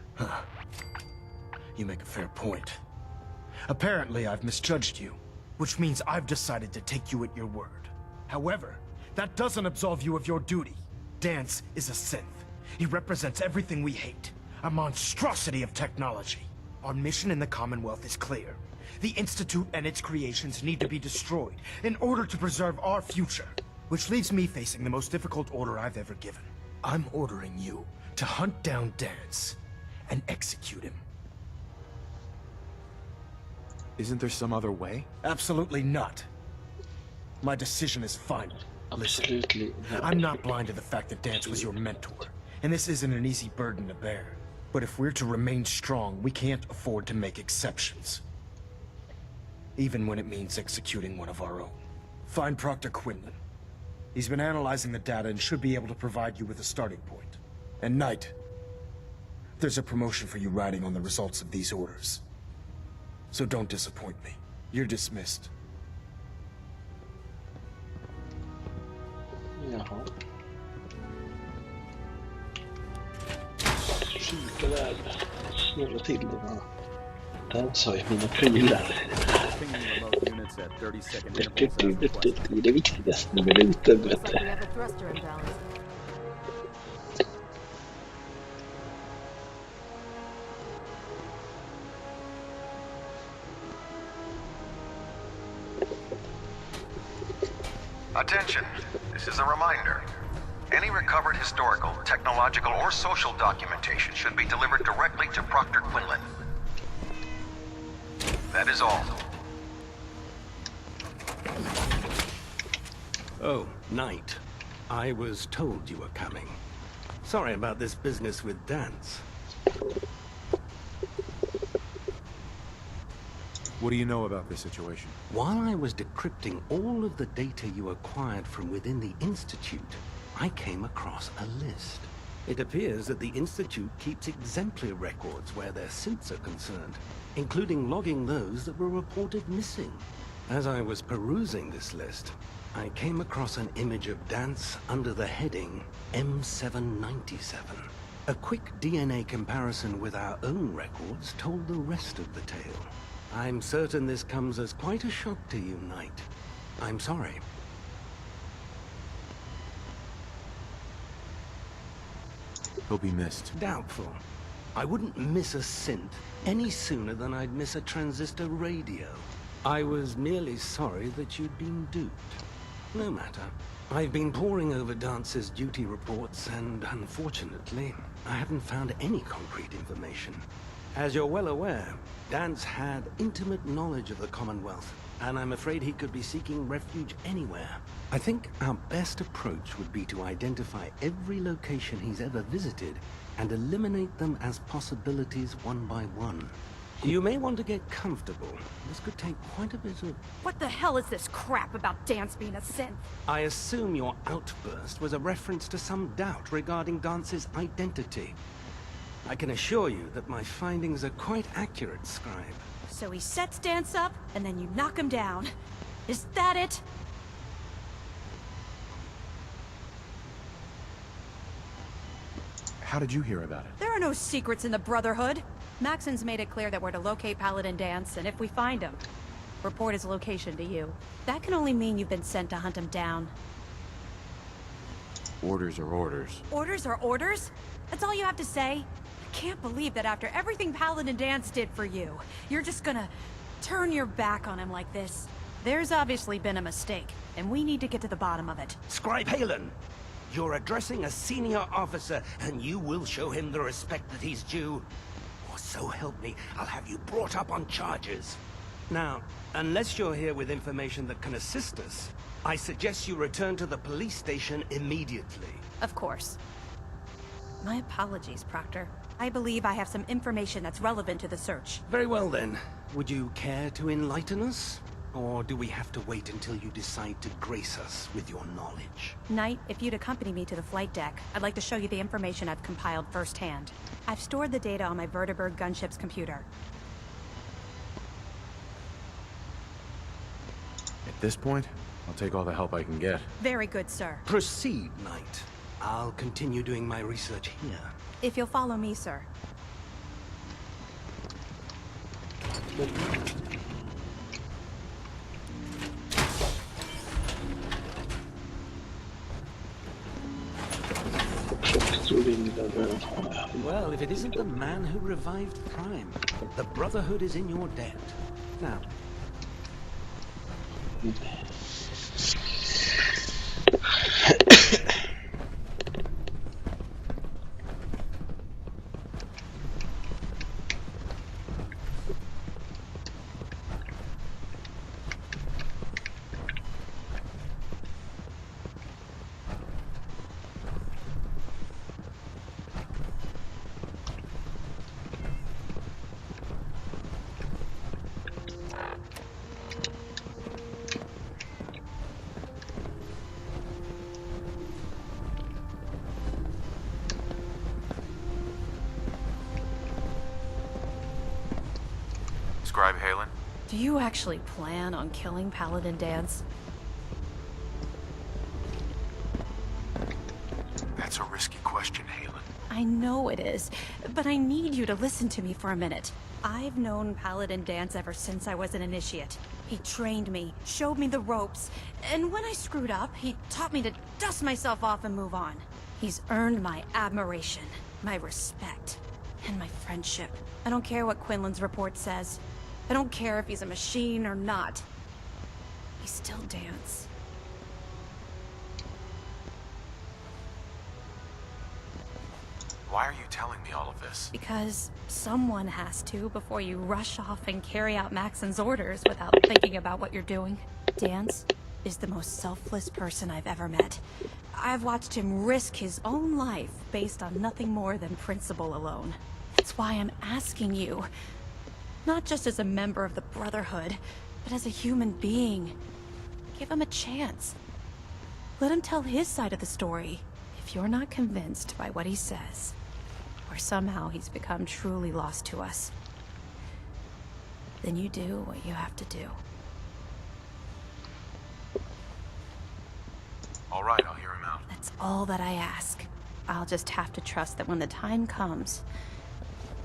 You make a fair point. Apparently, I've misjudged you, which means I've decided to take you at your word. However, that doesn't absolve you of your duty. Dance is a synth. He represents everything we hate, a monstrosity of technology. Our mission in the Commonwealth is clear. The Institute and its creations need to be destroyed in order to preserve our future, which leaves me facing the most difficult order I've ever given. I'm ordering you to hunt down Dance and execute him. Isn't there some other way? Absolutely not. My decision is final. Listen, I'm not blind to the fact that Dance was your mentor, and this isn't an easy burden to bear. But if we're to remain strong, we can't afford to make exceptions. Even when it means executing one of our own. Find Proctor Quinlan. He's been analyzing the data and should be able to provide you with a starting point. And Knight, there's a promotion for you riding on the results of these orders. So don't disappoint me. You're dismissed. Jaha. Kika där. Snurra till det va. Den sa jag mina prylar. Det är viktigaste med minuten, vet du. Attention, this is a reminder. Any recovered historical, technological, or social documentation should be delivered directly to Proctor Quinlan. That is all. Oh, Knight. I was told you were coming. Sorry about this business with Dance. What do you know about this situation? While I was decrypting all of the data you acquired from within the Institute, I came across a list. It appears that the Institute keeps exemplary records where their synths are concerned, including logging those that were reported missing. As I was perusing this list, I came across an image of Dance under the heading M797. A quick DNA comparison with our own records told the rest of the tale. I'm certain this comes as quite a shock to you, Knight. I'm sorry. He'll be missed. Doubtful. I wouldn't miss a synth any sooner than I'd miss a transistor radio. I was merely sorry that you'd been duped. No matter. I've been poring over Dance's duty reports, and unfortunately, I haven't found any concrete information. As you're well aware, Dance had intimate knowledge of the Commonwealth, and I'm afraid he could be seeking refuge anywhere. I think our best approach would be to identify every location he's ever visited and eliminate them as possibilities one by one. You may want to get comfortable. This could take quite a bit of... What the hell is this crap about Dance being a synth? I assume your outburst was a reference to some doubt regarding Dance's identity. I can assure you that my findings are quite accurate, Scribe. So he sets Dance up, and then you knock him down. Is that it? How did you hear about it? There are no secrets in the Brotherhood. Maxon's made it clear that we're to locate Paladin Dance, and if we find him, report his location to you. That can only mean you've been sent to hunt him down. Orders are orders. Orders are orders? That's all you have to say? I can't believe that after everything Paladin Dance did for you, you're just gonna turn your back on him like this. There's obviously been a mistake, and we need to get to the bottom of it. Scribe Halen, you're addressing a senior officer, and you will show him the respect that he's due. Or so help me, I'll have you brought up on charges. Now, unless you're here with information that can assist us, I suggest you return to the police station immediately. Of course. My apologies, Proctor. I believe I have some information that's relevant to the search. Very well then. Would you care to enlighten us? Or do we have to wait until you decide to grace us with your knowledge? Knight, if you'd accompany me to the flight deck, I'd like to show you the information I've compiled firsthand. I've stored the data on my Vertibird gunship's computer. At this point, I'll take all the help I can get. Very good, sir. Proceed, Knight. I'll continue doing my research here. If you'll follow me, sir. Well, if it isn't the man who revived Prime, the Brotherhood is in your debt. Now. Scribe Halen? Do you actually plan on killing Paladin Dance? That's a risky question, Halen. I know it is, but I need you to listen to me for a minute. I've known Paladin Dance ever since I was an initiate. He trained me, showed me the ropes, and when I screwed up, he taught me to dust myself off and move on. He's earned my admiration, my respect, and my friendship. I don't care what Quinlan's report says. I don't care if he's a machine or not. He's still Dance. Why are you telling me all of this? Because someone has to before you rush off and carry out Maxon's orders without thinking about what you're doing. Dance is the most selfless person I've ever met. I've watched him risk his own life based on nothing more than principle alone. That's why I'm asking you. Not just as a member of the Brotherhood, but as a human being. Give him a chance. Let him tell his side of the story. If you're not convinced by what he says, or somehow he's become truly lost to us, then you do what you have to do. All right, I'll hear him out. That's all that I ask. I'll just have to trust that when the time comes,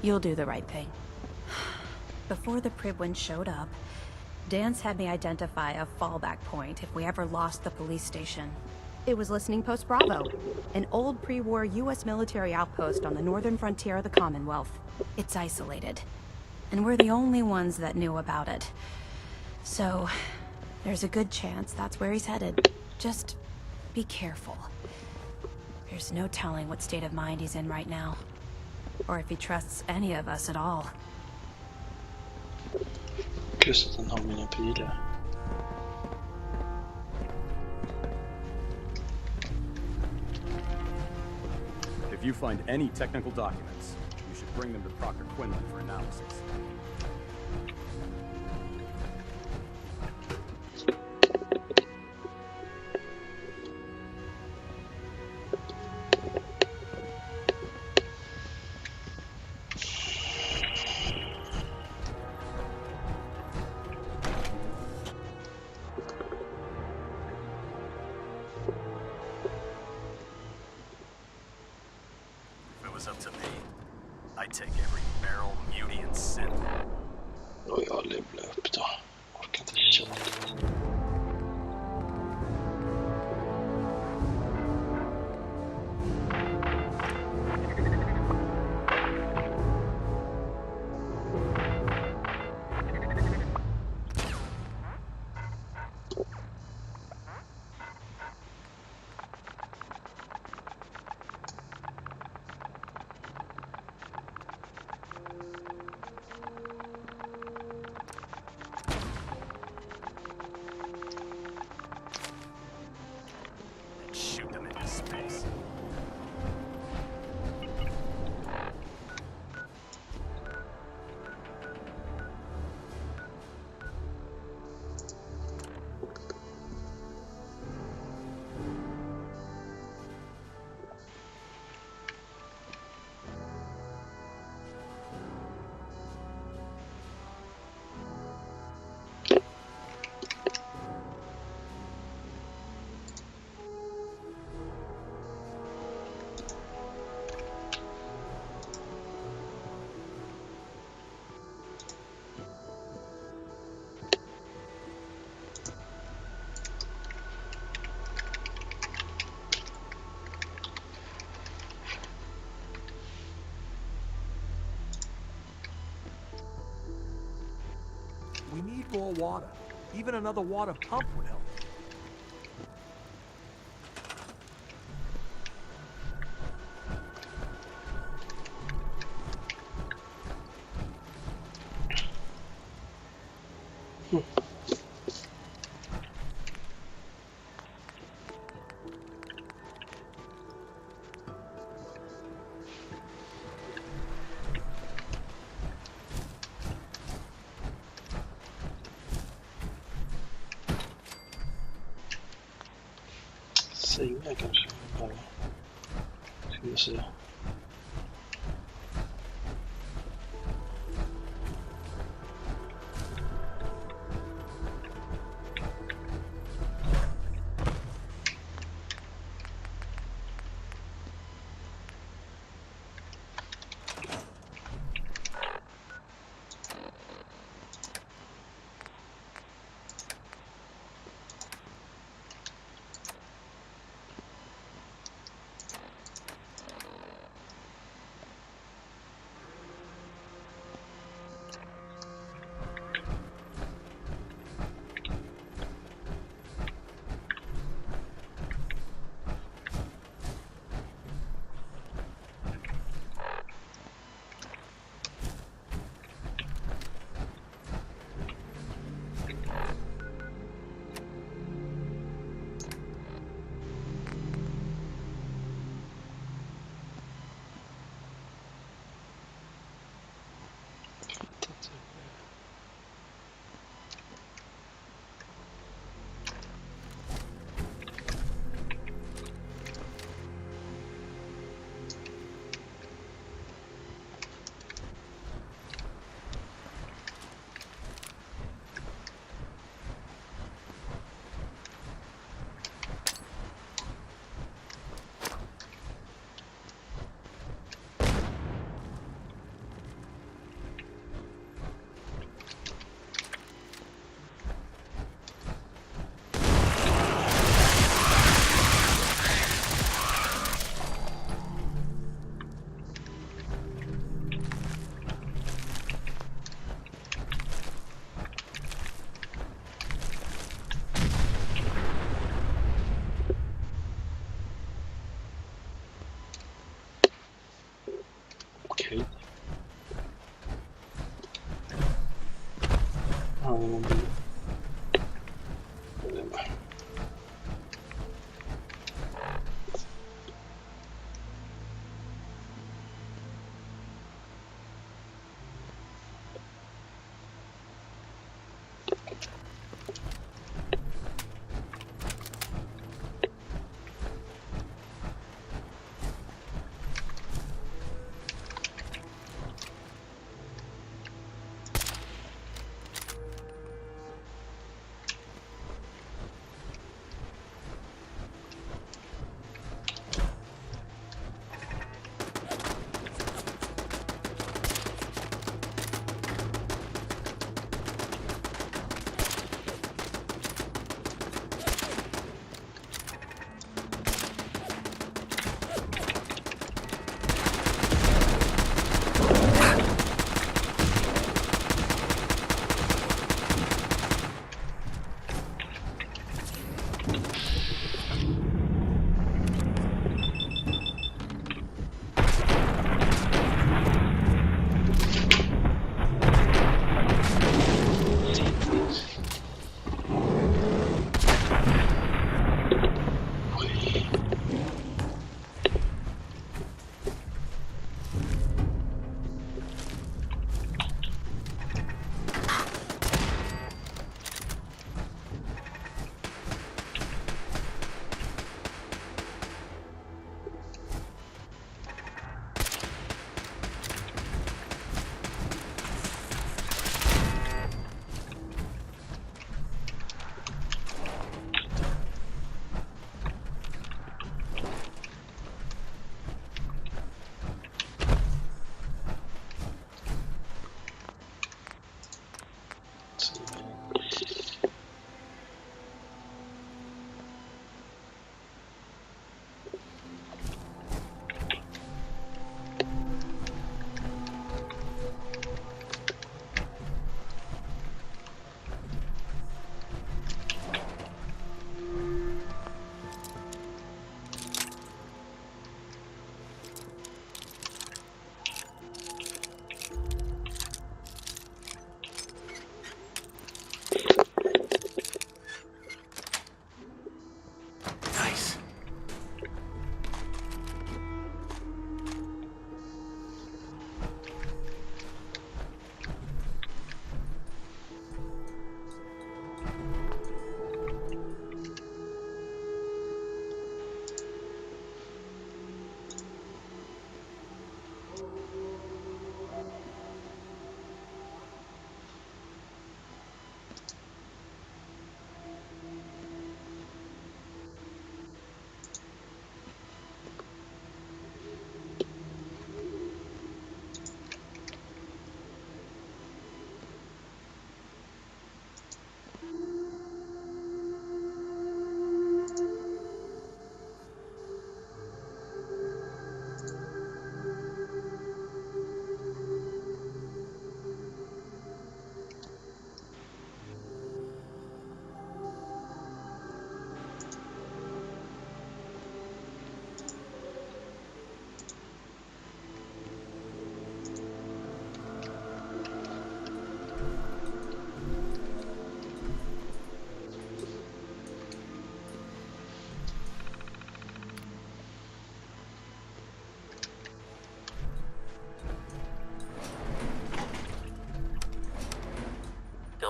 you'll do the right thing. Before the Pribwin showed up, Dance had me identify a fallback point if we ever lost the police station. It was Listening Post Bravo, an old pre-war U.S. military outpost on the northern frontier of the Commonwealth. It's isolated, and we're the only ones that knew about it. So, there's a good chance that's where he's headed. Just be careful. There's no telling what state of mind he's in right now, or if he trusts any of us at all. Just att den har mina pilar. If you find any technical documents, you should bring them to Proctor Quinlan for analysis. If it was up to me, I'd take every barrel, mutie, and Sentinel. Och jag levlar upp då. Orkar inte känna det. And shoot them into space. We need more water. Even another water pump would help. Sängar kanske. Ja. Ska vi se. Okej. Ja, det var bra. Det är bra.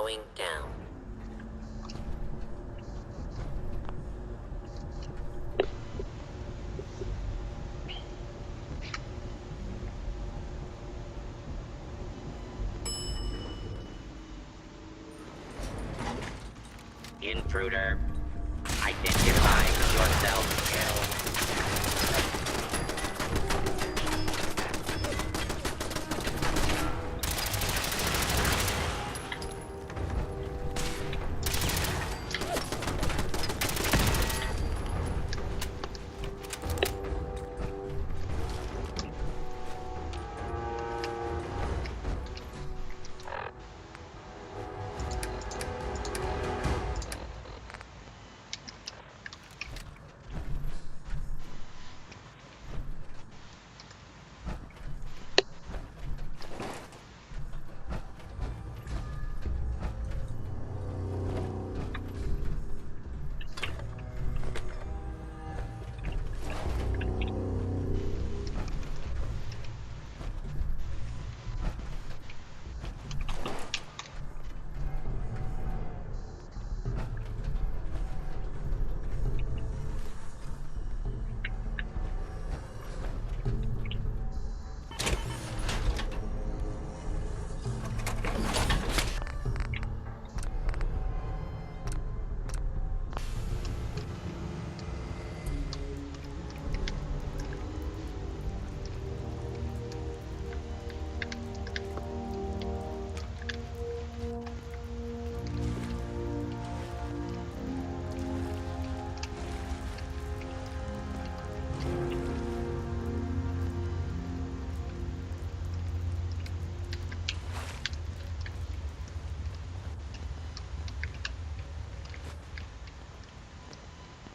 going down. Intruder, identify yourself, Kill.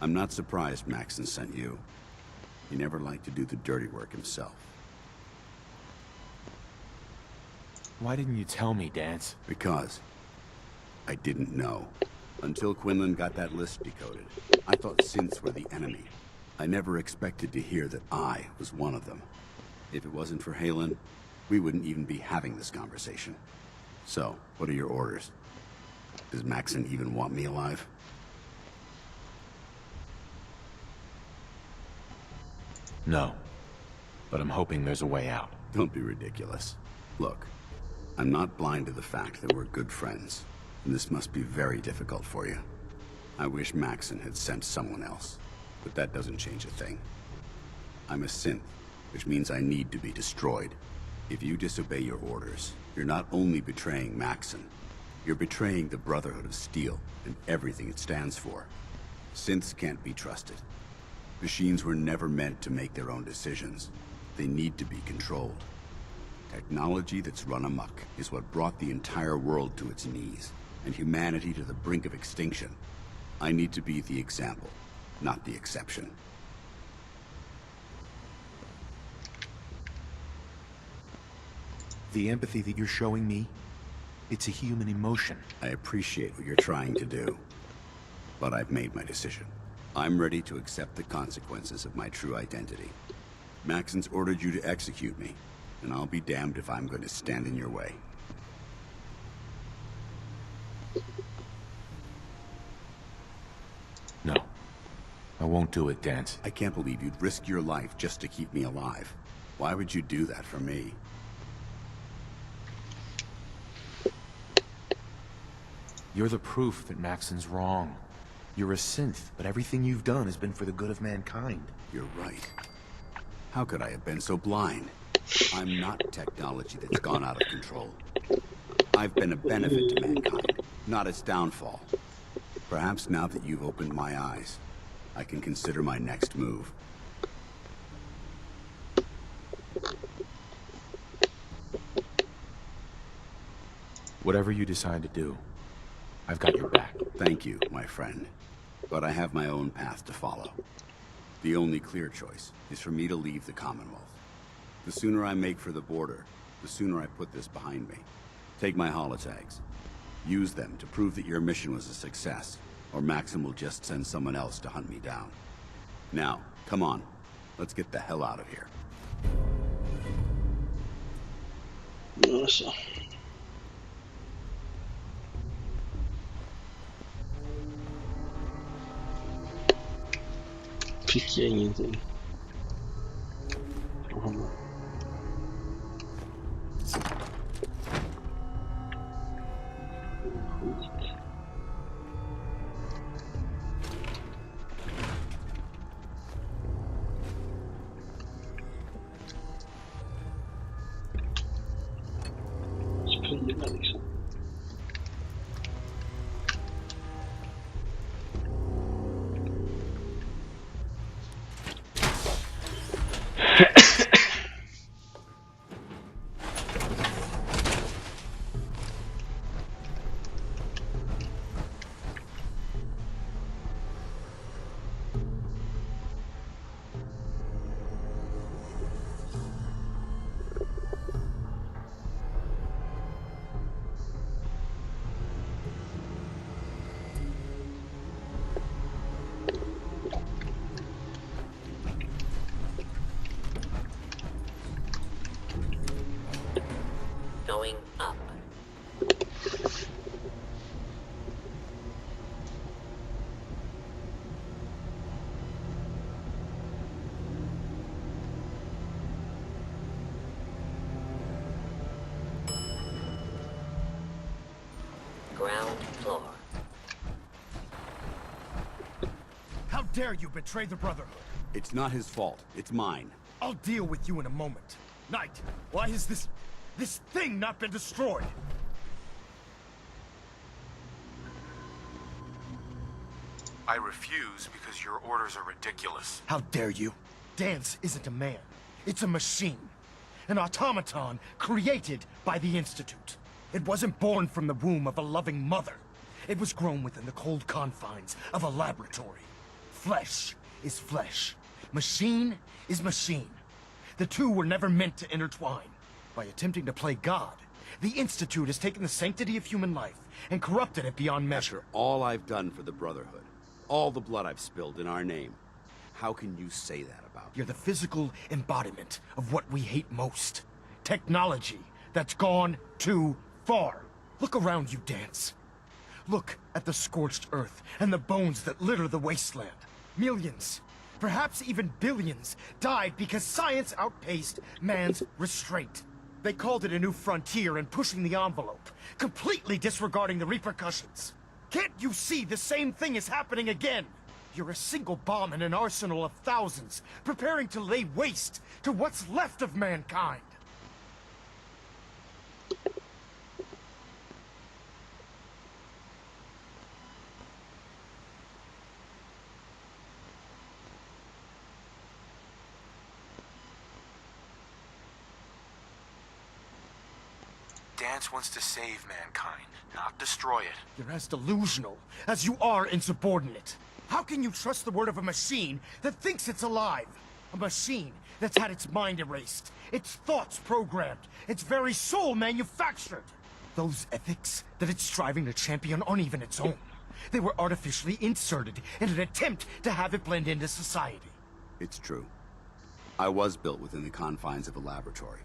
I'm not surprised Maxon sent you. He never liked to do the dirty work himself. Why didn't you tell me, Dance? Because I didn't know. Until Quinlan got that list decoded. I thought synths were the enemy. I never expected to hear that I was one of them. If it wasn't for Halen, we wouldn't even be having this conversation. So, what are your orders? Does Maxon even want me alive? No. But I'm hoping there's a way out. Don't be ridiculous. Look, I'm not blind to the fact that we're good friends, and this must be very difficult for you. I wish Maxon had sent someone else, but that doesn't change a thing. I'm a synth, which means I need to be destroyed. If you disobey your orders, you're not only betraying Maxon, you're betraying the Brotherhood of Steel and everything it stands for. Synths can't be trusted. Machines were never meant to make their own decisions. They need to be controlled. Technology that's run amok is what brought the entire world to its knees, and humanity to the brink of extinction. I need to be the example, not the exception. The empathy that you're showing me, it's a human emotion. I appreciate what you're trying to do, but I've made my decision. I'm ready to accept the consequences of my true identity. Maxon's ordered you to execute me, and I'll be damned if I'm going to stand in your way. No. I won't do it, Dance. I can't believe you'd risk your life just to keep me alive. Why would you do that for me? You're the proof that Maxon's wrong. You're a synth, but everything you've done has been for the good of mankind. You're right. How could I have been so blind? I'm not technology that's gone out of control. I've been a benefit to mankind, not its downfall. Perhaps now that you've opened my eyes, I can consider my next move. Whatever you decide to do, I've got your back. Thank you, my friend. But I have my own path to follow. The only clear choice is for me to leave the Commonwealth. The sooner I make for the border, the sooner I put this behind me. Take my holotags. Use them to prove that your mission was a success, or Maxon will just send someone else to hunt me down. Now, come on. Let's get the hell out of here. Nossa. fick jag ingenting. Sprida liksom. Going up. Ground floor. How dare you betray the Brotherhood? It's not his fault. It's mine. I'll deal with you in a moment. Knight, why has this thing not been destroyed? I refuse because your orders are ridiculous. How dare you? Dance isn't a man. It's a machine. An automaton created by the Institute. It wasn't born from the womb of a loving mother. It was grown within the cold confines of a laboratory. Flesh is flesh. Machine is machine. The two were never meant to intertwine. By attempting to play God, the Institute has taken the sanctity of human life and corrupted it beyond measure. After all I've done for the Brotherhood, all the blood I've spilled in our name, how can you say that about me? You're the physical embodiment of what we hate most. Technology that's gone too far. Look around you, Dance. Look at the scorched earth and the bones that litter the wasteland. Millions, perhaps even billions, died because science outpaced man's restraint. They called it a new frontier and pushing the envelope, completely disregarding the repercussions. Can't you see the same thing is happening again? You're a single bomb in an arsenal of thousands, preparing to lay waste to what's left of mankind. Dance wants to save mankind, not destroy it. You're as delusional as you are insubordinate. How can you trust the word of a machine that thinks it's alive? A machine that's had its mind erased, its thoughts programmed, its very soul manufactured. Those ethics that it's striving to champion aren't even its own. They were artificially inserted in an attempt to have it blend into society. It's true. I was built within the confines of a laboratory.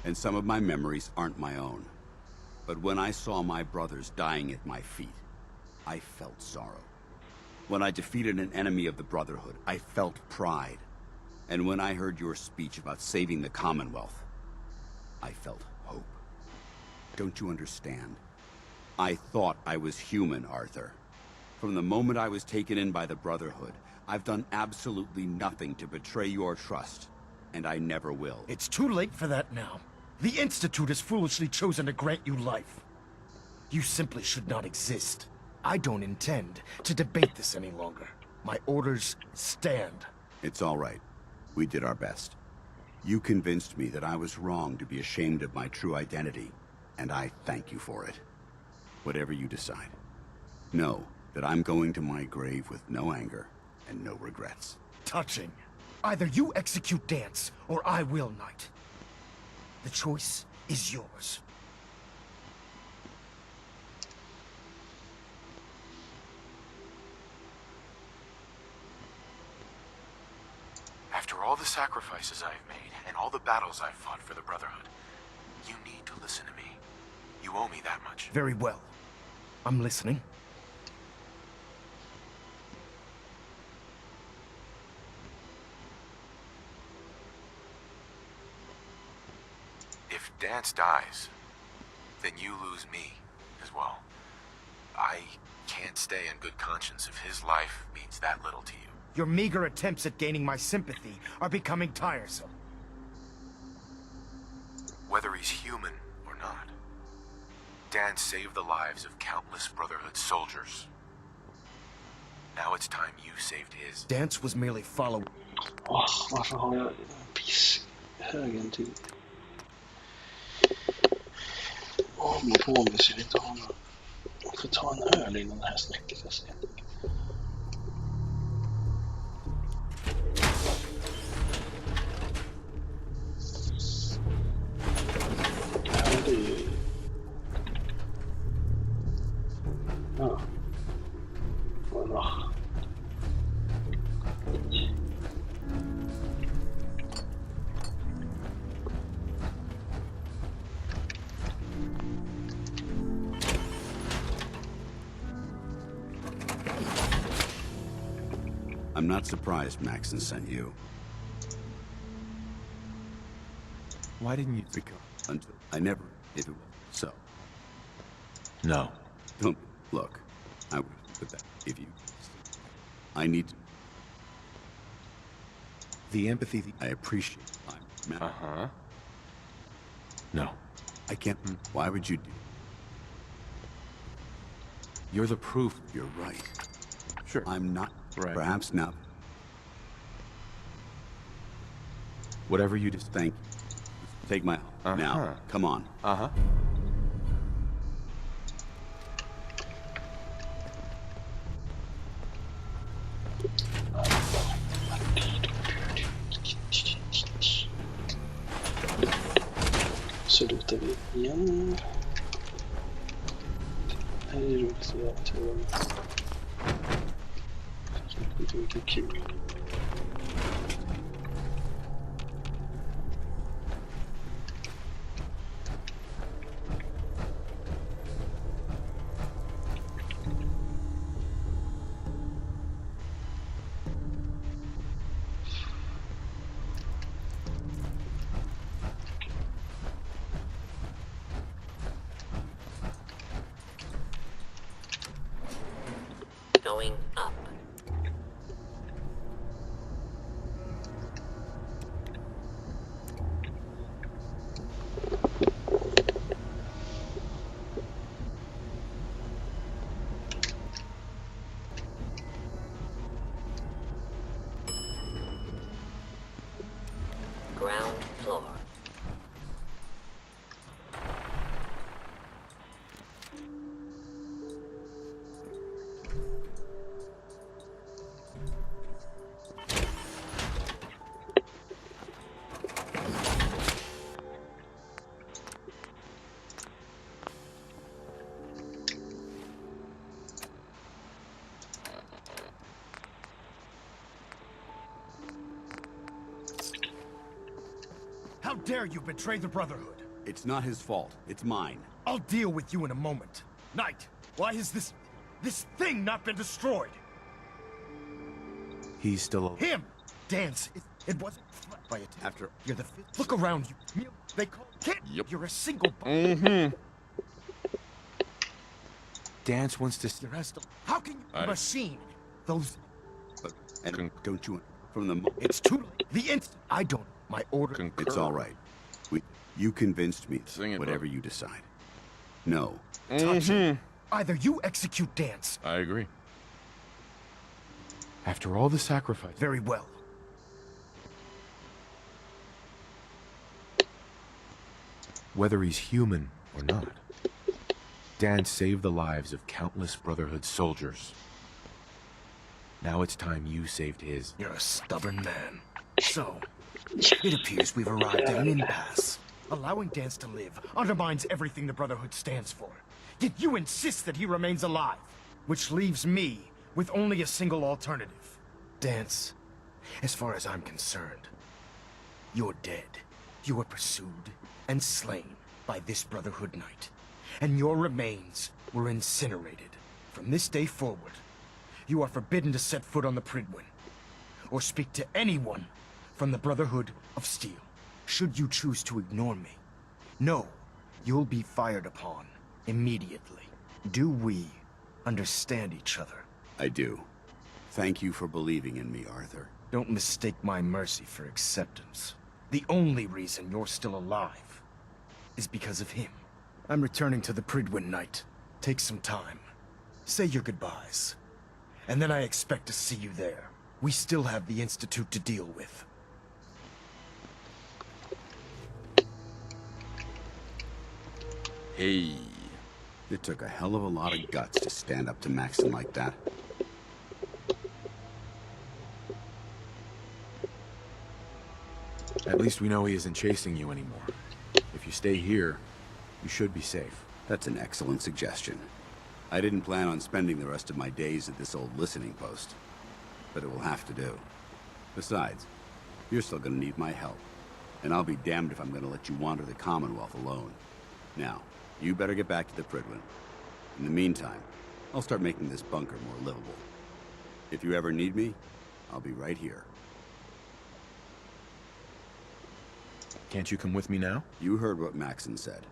And some of my memories aren't my own. But when I saw my brothers dying at my feet, I felt sorrow. When I defeated an enemy of the Brotherhood, I felt pride. And when I heard your speech about saving the Commonwealth, I felt hope. Don't you understand? I thought I was human, Arthur. From the moment I was taken in by the Brotherhood, I've done absolutely nothing to betray your trust, and I never will. It's too late for that now. The Institute has foolishly chosen to grant you life. You simply should not exist. I don't intend to debate this any longer. My orders stand. It's all right. We did our best. You convinced me that I was wrong to be ashamed of my true identity, and I thank you for it. Whatever you decide, know that I'm going to my grave with no anger and no regrets. Touching. Either you execute Dance, or I will, Knight. The choice is yours. After all the sacrifices I've made, and all the battles I've fought for the Brotherhood, you need to listen to me. You owe me that much. Very well. I'm listening. Dance dies, then you lose me as well. I can't stay in good conscience if his life means that little to you. Your meager attempts at gaining my sympathy are becoming tiresome. Whether he's human or not, Dan saved the lives of countless Brotherhood soldiers. Now it's time you saved his. Dance was merely following. Varför har jag piskhögen till? Avla på mig så jag inte har någon. Jag får ta en öl innan det här snäcket jag ser. Ja, det är ju... Ja. Voilà. I'm not surprised Maxon sent you. Why didn't you become? Until I never, if it was so. No. Don't look. I would put that if you. I need to. The empathy I appreciate. No. I can't. Why would you do? You're the proof. You're right. Sure. I'm not. Right. Perhaps not. Whatever you just thank you. Take my now. Come on. Så lutar vi igen. Det här är roligt att göra till dem. Inte mycket kul. Going up. Ground floor. How dare you betray the Brotherhood? It's not his fault. It's mine. I'll deal with you in a moment. Knight, why has this thing not been destroyed? He's still alive. Him! Dance. It wasn't by it. After you're the fifth. Look around you. They call kid. Yep. You're a single. Dance wants to see the rest of. How can you machine those? But and don't you from the? It's too late. The instant I don't. My order. It's all right. You convinced me. Whatever you decide. No. Touch it. Either you execute Dance. I agree. After all the sacrifice. Very well. Whether he's human or not, Dan saved the lives of countless Brotherhood soldiers. Now it's time you saved his. You're a stubborn man. So, it appears we've arrived at an impasse. Allowing Dance to live undermines everything the Brotherhood stands for. Yet you insist that he remains alive, which leaves me with only a single alternative. Dance, as far as I'm concerned, you're dead. You were pursued and slain by this Brotherhood Knight, and your remains were incinerated. From this day forward, you are forbidden to set foot on the Prydwen, or speak to anyone from the Brotherhood of Steel. Should you choose to ignore me, No, you'll be fired upon immediately. Do we understand each other? I do. Thank you for believing in me, Arthur. Don't mistake my mercy for acceptance. The only reason you're still alive is because of him. I'm returning to the Pridwin Night. Take some time. Say your goodbyes. And then I expect to see you there. We still have the Institute to deal with. Hey. It took a hell of a lot of guts to stand up to Maxon like that. At least we know he isn't chasing you anymore. If you stay here, you should be safe. That's an excellent suggestion. I didn't plan on spending the rest of my days at this old listening post, but it will have to do. Besides, you're still gonna need my help, and I'll be damned if I'm gonna let you wander the Commonwealth alone. Now, you better get back to the Pridwin. In the meantime, I'll start making this bunker more livable. If you ever need me, I'll be right here. Can't you come with me now? You heard what Maxon said.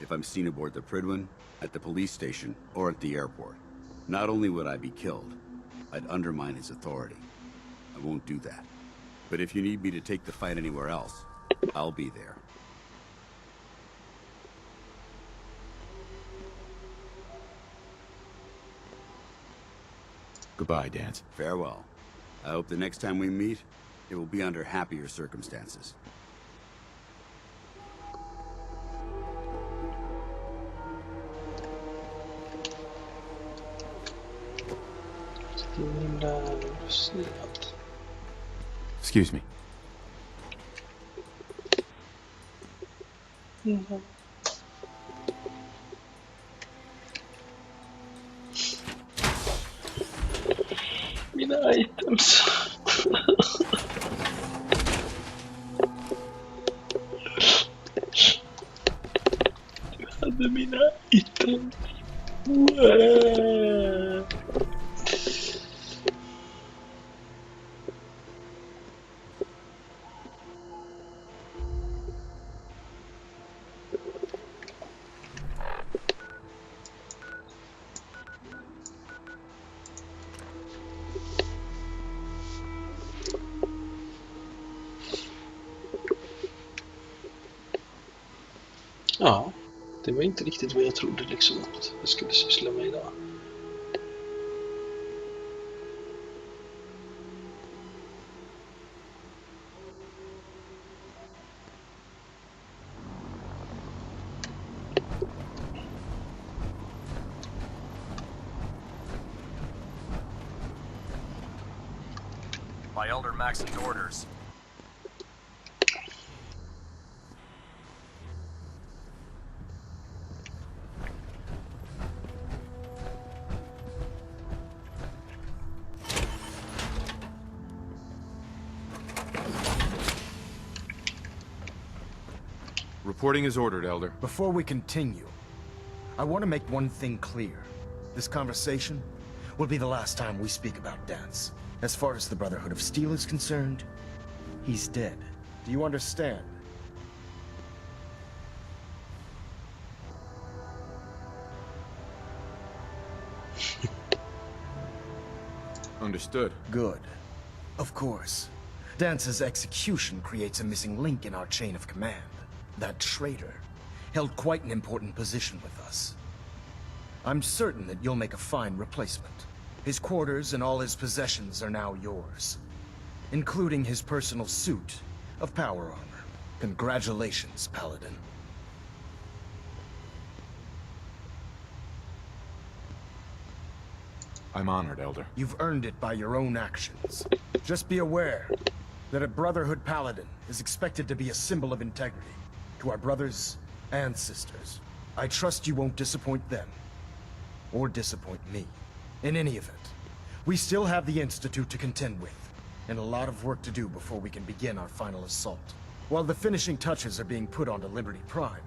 If I'm seen aboard the Pridwin, at the police station, or at the airport, not only would I be killed, I'd undermine his authority. I won't do that. But if you need me to take the fight anywhere else, I'll be there. Goodbye, Dance. Farewell. I hope the next time we meet, it will be under happier circumstances. Excuse me. Mina items. Du hade mina items. Ja, det var inte riktigt vad jag trodde liksom att jag skulle syssla med idag. By Elder Maxon's orders. Reporting is ordered, Elder. Before we continue, I want to make one thing clear. This conversation will be the last time we speak about Dance. As far as the Brotherhood of Steel is concerned, he's dead. Do you understand? Understood. Good. Of course. Dance's execution creates a missing link in our chain of command. That traitor held quite an important position with us. I'm certain that you'll make a fine replacement. His quarters and all his possessions are now yours, including his personal suit of power armor. Congratulations, Paladin. I'm honored, Elder. You've earned it by your own actions. Just be aware that a Brotherhood Paladin is expected to be a symbol of integrity to our brothers and sisters. I trust you won't disappoint them, or disappoint me. In any event, we still have the Institute to contend with, and a lot of work to do before we can begin our final assault. While the finishing touches are being put onto Liberty Prime,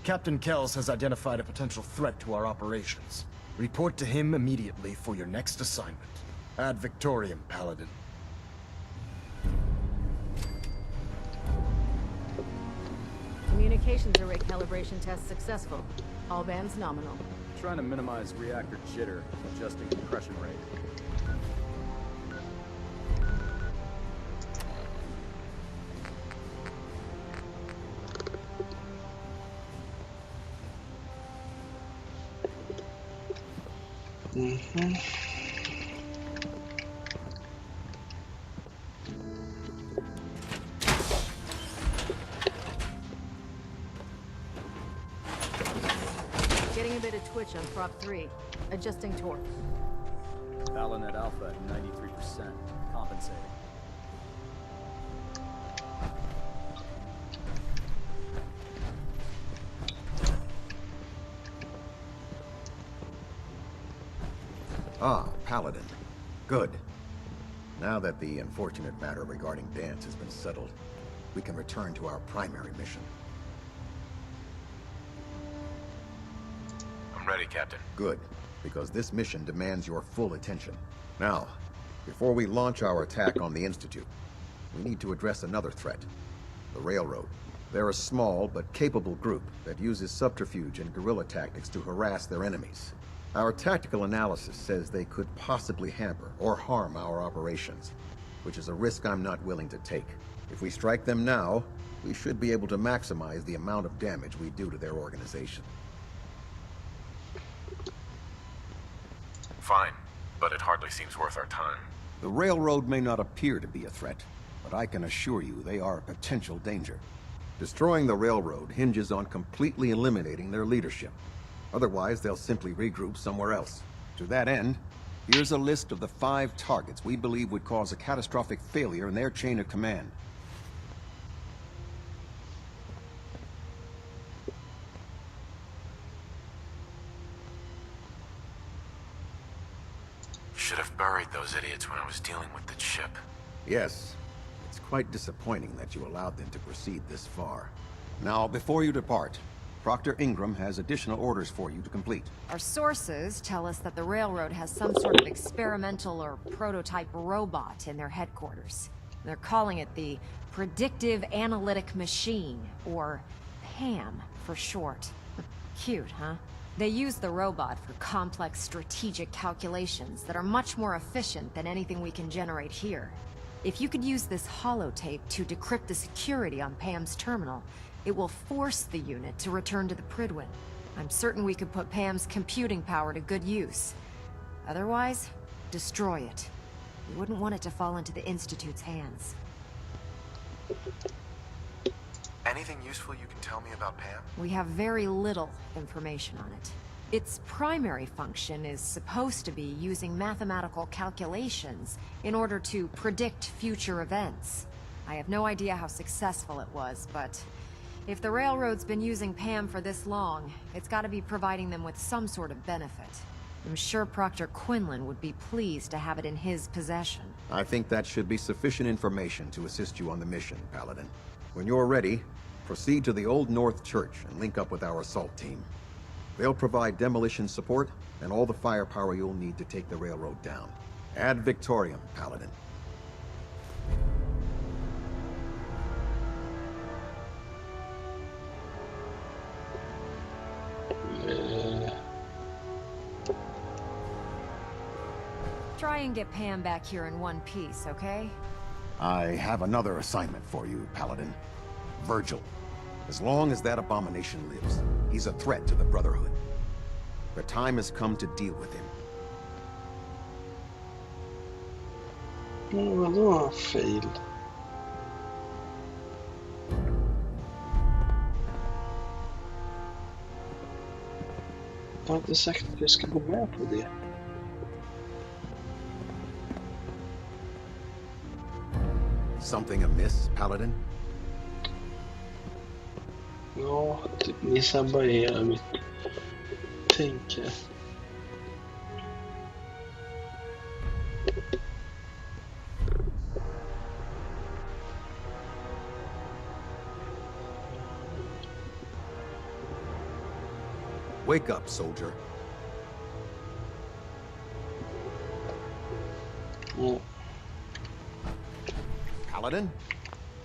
Captain Kells has identified a potential threat to our operations. Report to him immediately for your next assignment. Ad Victoriam, Paladin. Communication Communications array calibration test successful. All bands nominal. Trying to minimize reactor jitter, adjusting compression rate. Getting a bit of twitch on prop 3. Adjusting torque. Balonet Alpha at 93%. Compensating. Ah, Paladin. Good. Now that the unfortunate matter regarding Dance has been settled, we can return to our primary mission. I'm ready, Captain. Good, because this mission demands your full attention. Now, before we launch our attack on the Institute, we need to address another threat. The Railroad. They're a small but capable group that uses subterfuge and guerrilla tactics to harass their enemies. Our tactical analysis says they could possibly hamper or harm our operations, which is a risk I'm not willing to take. If we strike them now, we should be able to maximize the amount of damage we do to their organization. Fine, but it hardly seems worth our time. The Railroad may not appear to be a threat, but I can assure you they are a potential danger. Destroying the Railroad hinges on completely eliminating their leadership. Otherwise, they'll simply regroup somewhere else. To that end, here's a list of the 5 targets we believe would cause a catastrophic failure in their chain of command. Should have buried those idiots when I was dealing with the chip. Yes. It's quite disappointing that you allowed them to proceed this far. Now, before you depart, Proctor Ingram has additional orders for you to complete. Our sources tell us that the Railroad has some sort of experimental or prototype robot in their headquarters. They're calling it the Predictive Analytic Machine, or PAM for short. Cute, huh? They use the robot for complex strategic calculations that are much more efficient than anything we can generate here. If you could use this holotape to decrypt the security on Pam's terminal, it will force the unit to return to the Pridwin. I'm certain we could put Pam's computing power to good use. Otherwise, destroy it. We wouldn't want it to fall into the Institute's hands. Anything useful you can tell me about Pam? We have very little information on it. Its primary function is supposed to be using mathematical calculations in order to predict future events. I have no idea how successful it was, but if the Railroad's been using Pam for this long, it's got to be providing them with some sort of benefit. I'm sure Proctor Quinlan would be pleased to have it in his possession. I think that should be sufficient information to assist you on the mission, Paladin. When you're ready, proceed to the Old North Church and link up with our assault team. They'll provide demolition support and all the firepower you'll need to take the Railroad down. Ad Victoriam, Paladin. Try and get Pam back here in one piece, okay? I have another assignment for you, Paladin. Virgil. As long as that abomination lives, he's a threat to the Brotherhood. The time has come to deal with him. Vadå fail? Jag har inte sagt att jag ska gå med på det. Something amiss, Paladin? Ja, typ ni sabbar hela mitt tänk. Wake up, soldier. Ja. Paladin?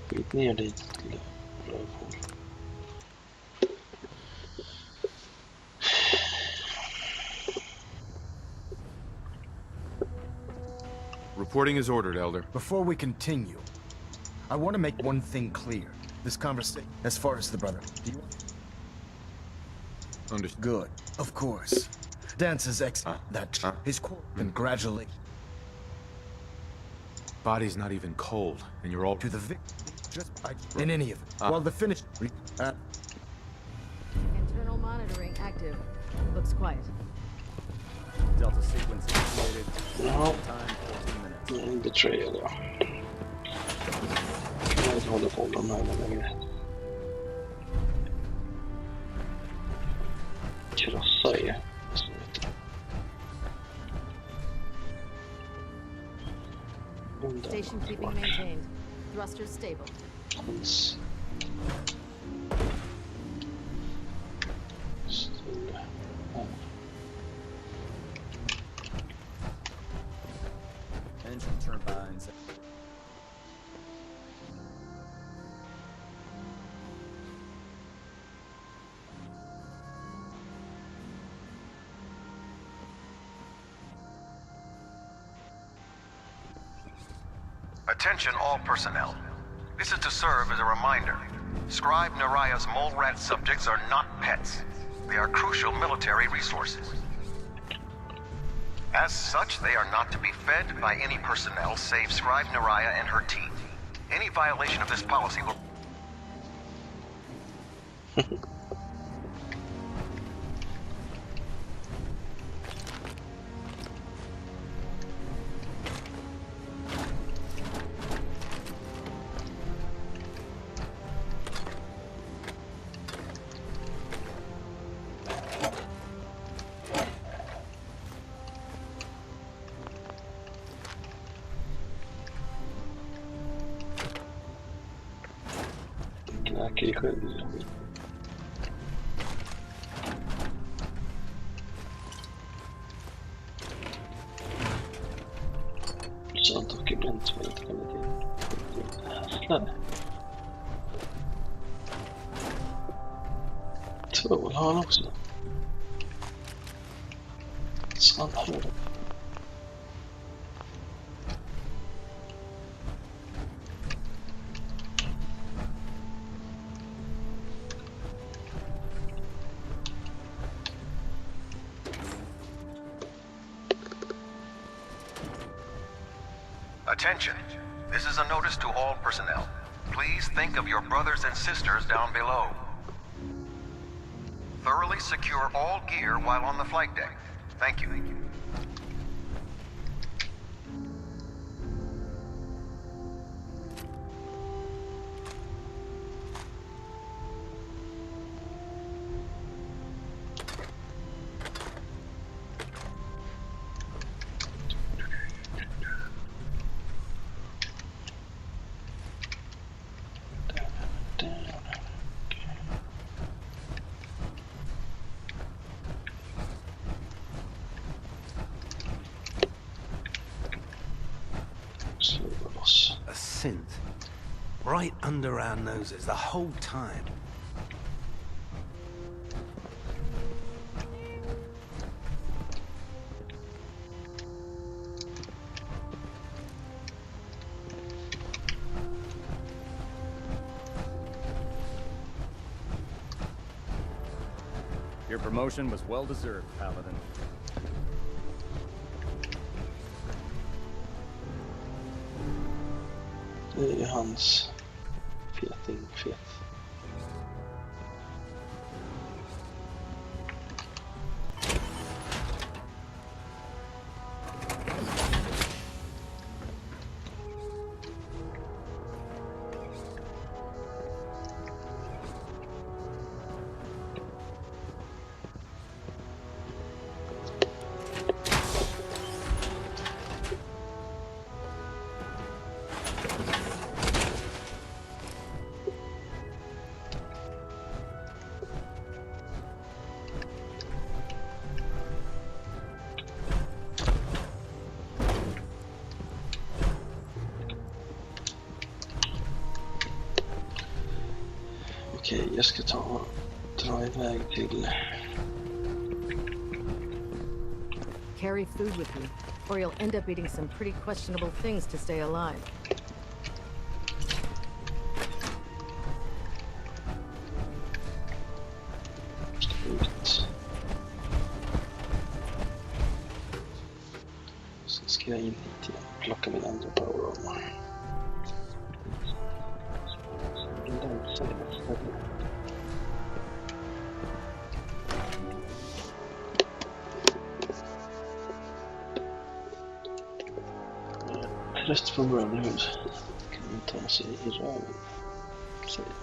Skit ner dit. Reporting is ordered, Elder. Before we continue, I want to make one thing clear. This conversation, as far as the brother, do you... Understood. Good, of course. Dance's his congratulations. Body's not even cold, and you're all To the victim. In any event, while the finish... Internal monitoring active. Looks quiet. Delta sequence initiated. Ja. Time 14 minutes. Betrayal, ja. Kan man inte hålla på med de här längre. Krossa är Station keeping maintained. Thrusters stable. Hans. Engine turbines. Attention all personnel. This is to serve as a reminder. Scribe Naraya's mole rat subjects are not pets. They are crucial military resources. As such, they are not to be fed by any personnel save Scribe Naraya and her team. Any violation of this policy will... Knackar i skölden. Sånt dokument som inte kommer till. Häslar. Tvål har han också. Sandhörd. Attention. This is a notice to all personnel. Please think of your brothers and sisters down below. Thoroughly secure all gear while on the flight deck. Thank you. A synth. Right under our noses the whole time. Your promotion was well deserved, Paladin. Det är hans fet. Okej, jag ska dra iväg till... Carry food with you, or you'll end up eating some pretty questionable things to stay alive. Så ska jag in hit igen och plocka min andra power-armor. Rest från Brotherhood kan man ta sig i röven, säger jag.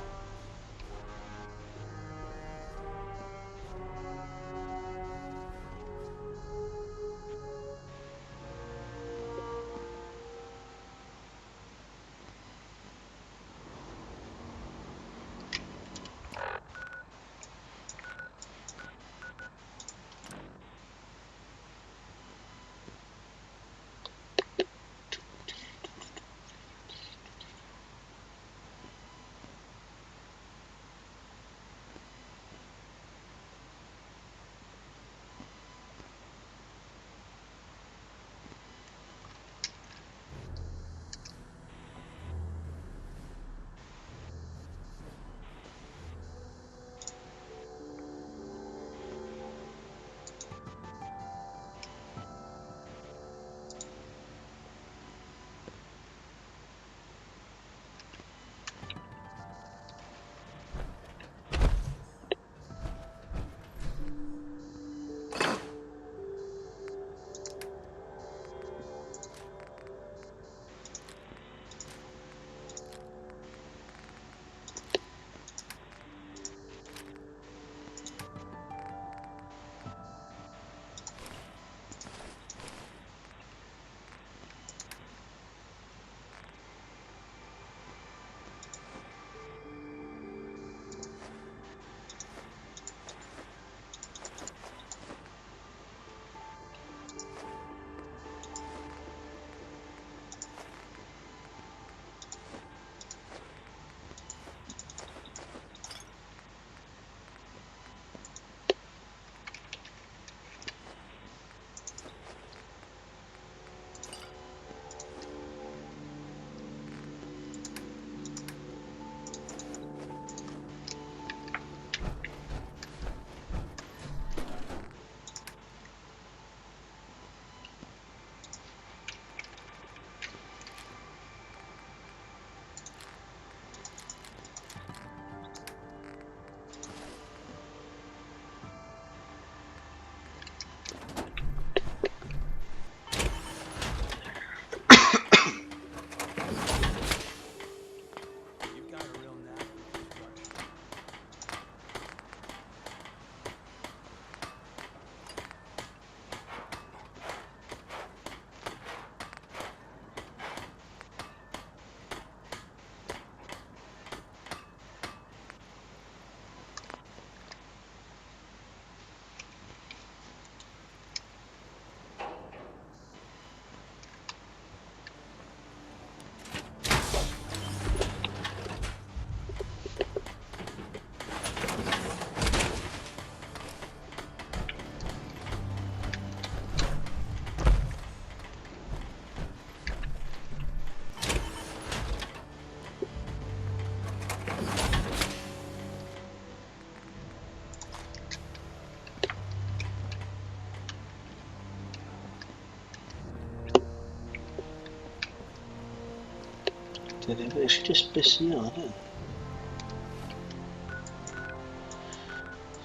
Det är specialen.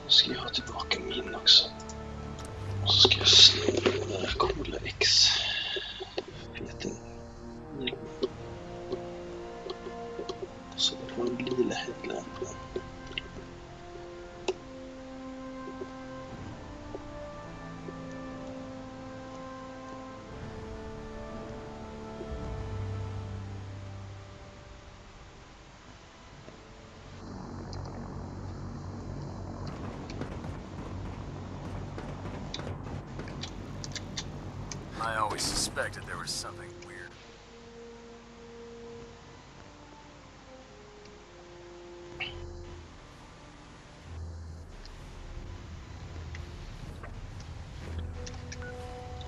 Så ska jag ha tillbaka min också. Och så ska jag slå den där coola X. Feten. Så det får en lila headlamp på den. I always suspected there was something weird.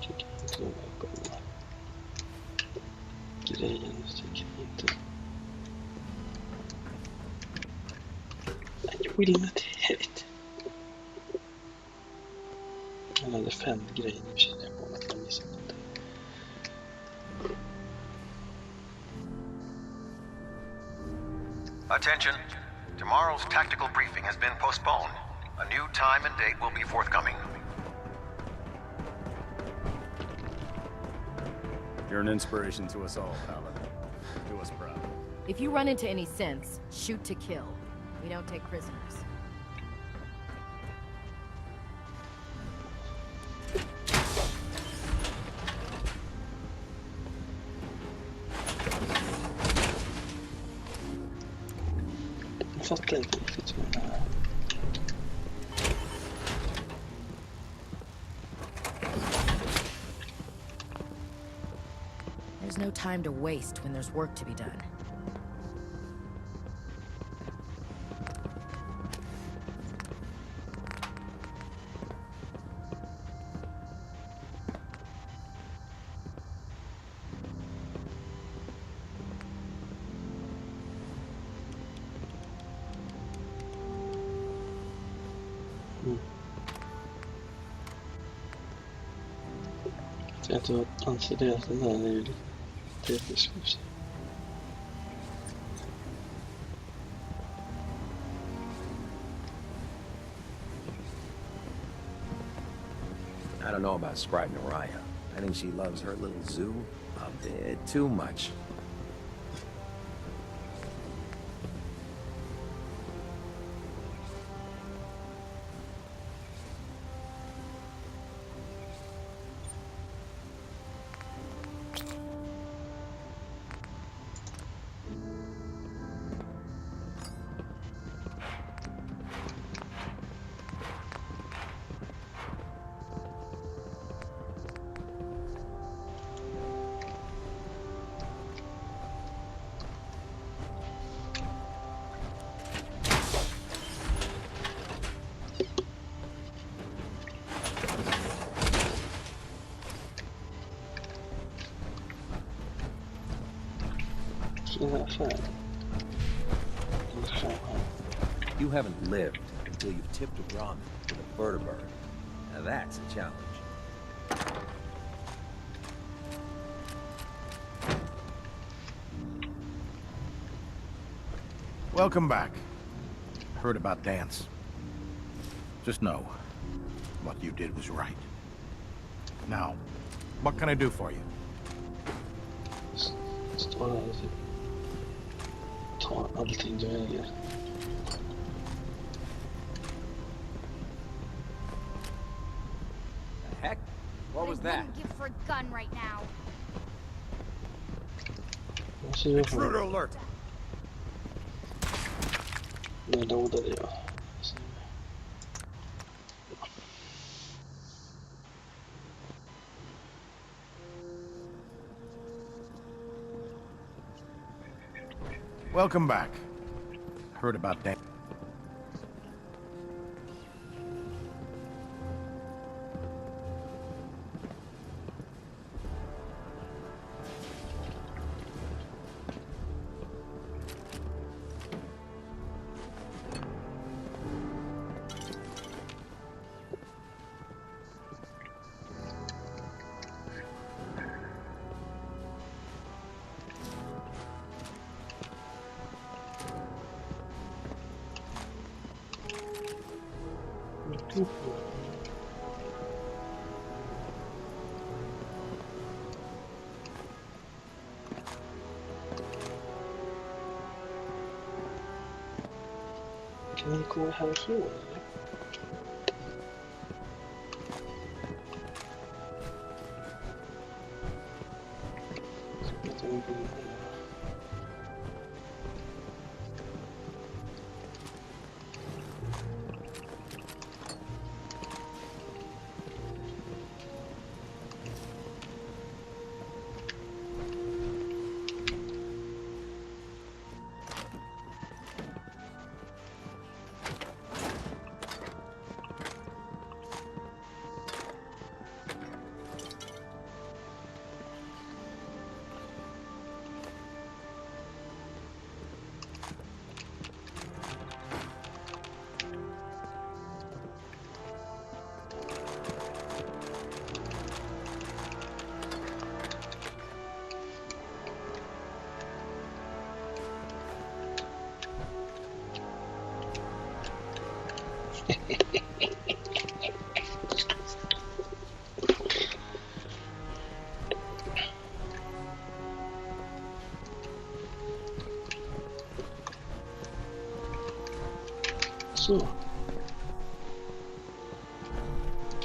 Tycker inte det var bra. skillnad till helvete. Han hade 5 grejer nu känner jag på att jag missat någonting. Attention. Tomorrow's tactical briefing has been postponed. A new time and date will be forthcoming. You're an inspiration to us all, Paladin. Do us proud. If you run into any synths, shoot to kill. We don't take prisoners. Jag fattar inte riktigt vad det här. There's no time to waste when there's work to be done. Jag inte anser det att den här är ju lite teknisk. I don't know about Scribe Naraya. I think she loves her little zoo a bit too much. You haven't lived until you've tipped a ramen with a vertebrate. Now that's a challenge. Welcome back. Heard about dance. Just know, what you did was right. Now, what can I do for you? Står här typ. Ta allting du äger. The heck? What was that? Give for a gun right now. Intruder alert! Nu loadade jag. Welcome back. Heard about that. Kan vi gå härifrån eller?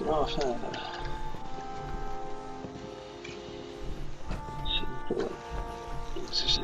Ja, fan. Ska se.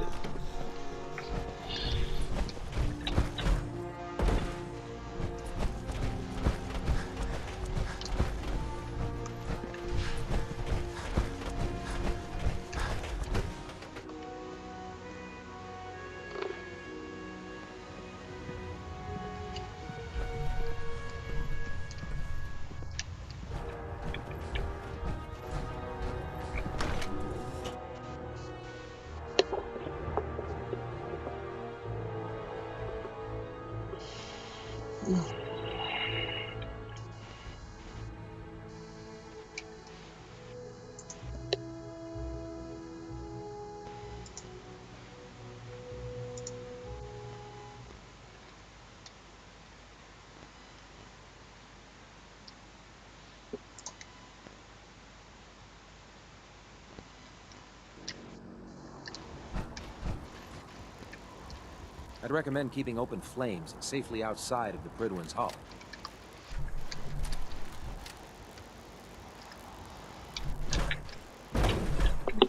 I'd recommend keeping open flames safely outside of the Pridwin's hull.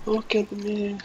Look at me.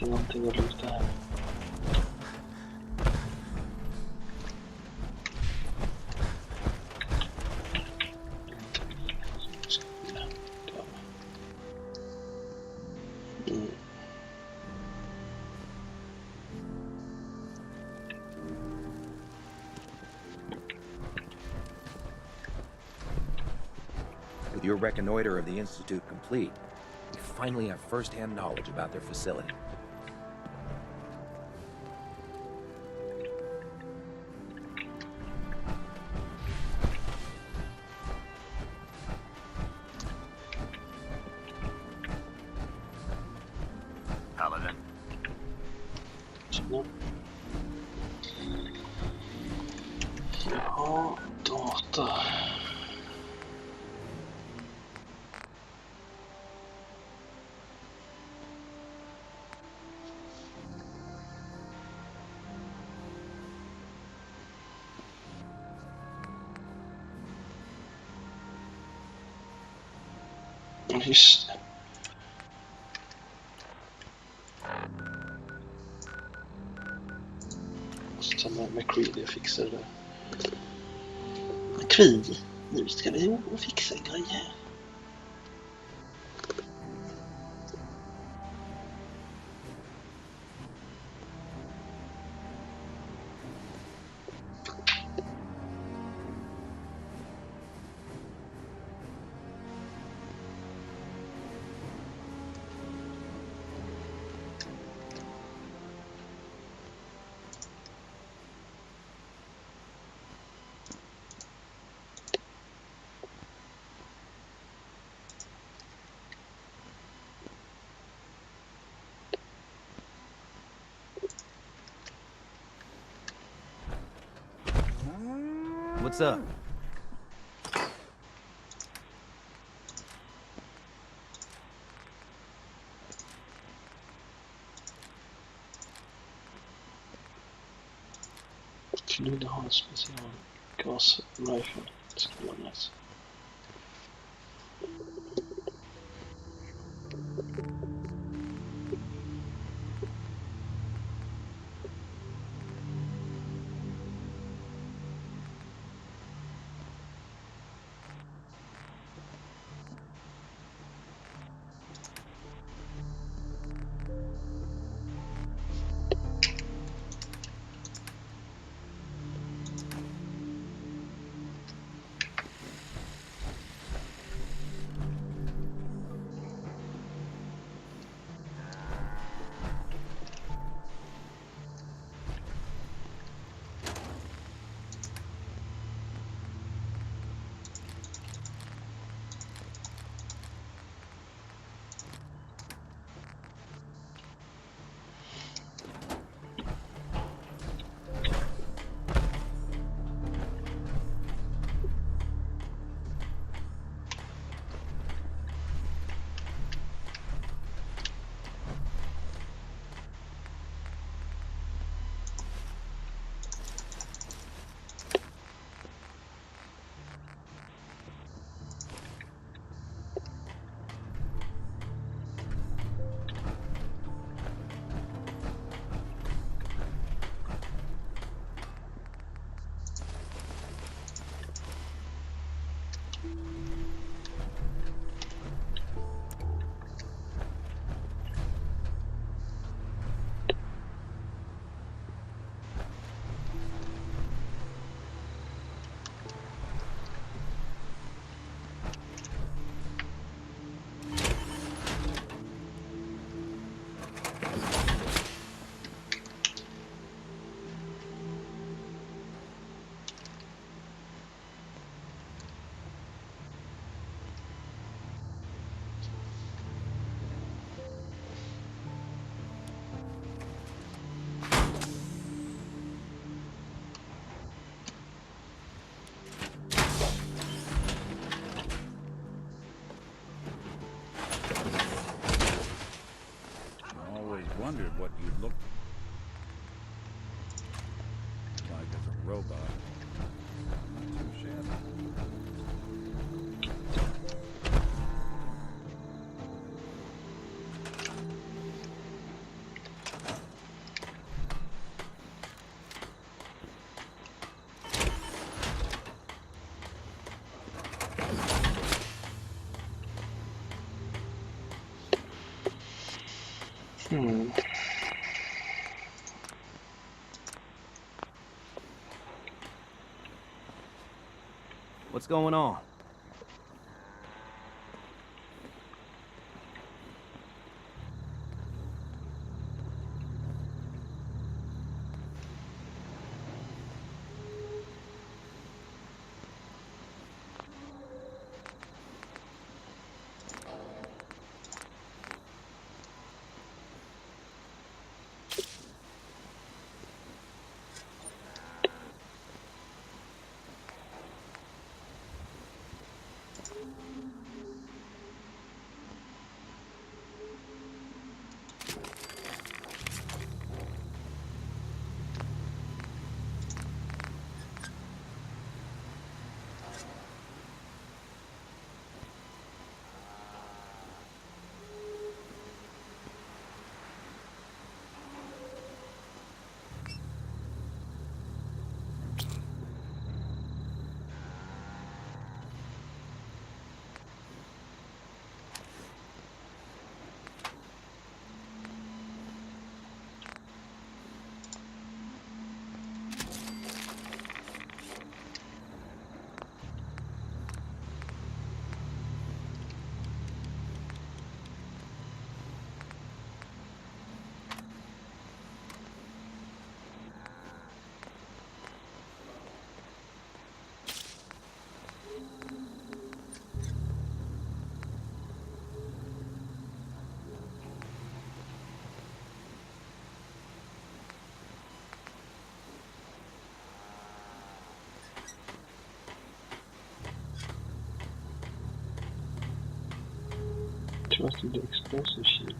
Någonting att lyfta här. With your reconnoiter of the Institute complete, we finally have first-hand knowledge about their facility. Paladin. Ja, data. Just det. Måste ta med McCready och fixa det där. McCready, nu ska vi fixa grejer. What's up? Skulle vilja ha en special gas rifle. Det skulle vara nice. Wondered what you'd look like as a robot. Not too shabby. What's going on? Trusted the explosive shield.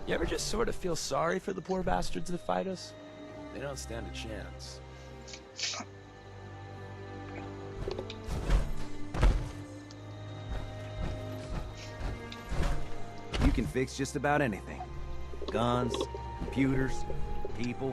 You ever just sort of feel sorry for the poor bastards that fight us? They don't stand a chance. You can fix just about anything. Guns, computers, people.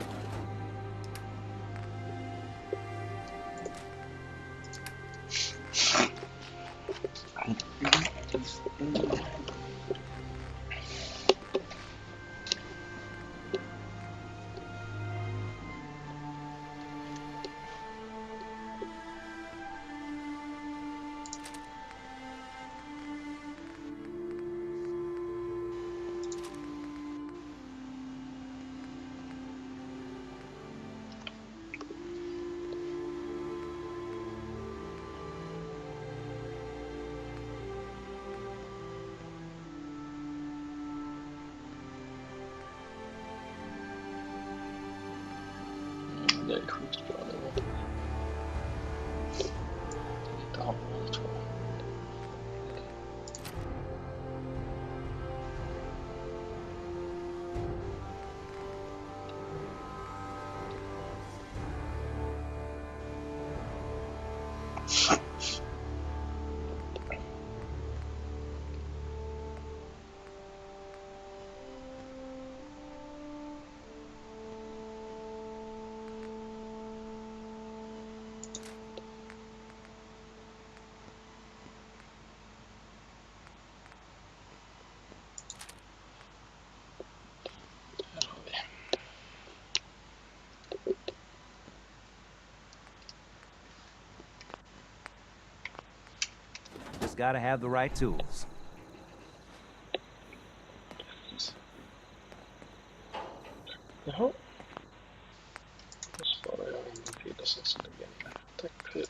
Det är skitbra det var. Lite hamnar tror jag. Just gotta have the right tools. Jaha. Då sparar jag in den filen som ska ligga där. Tack för det.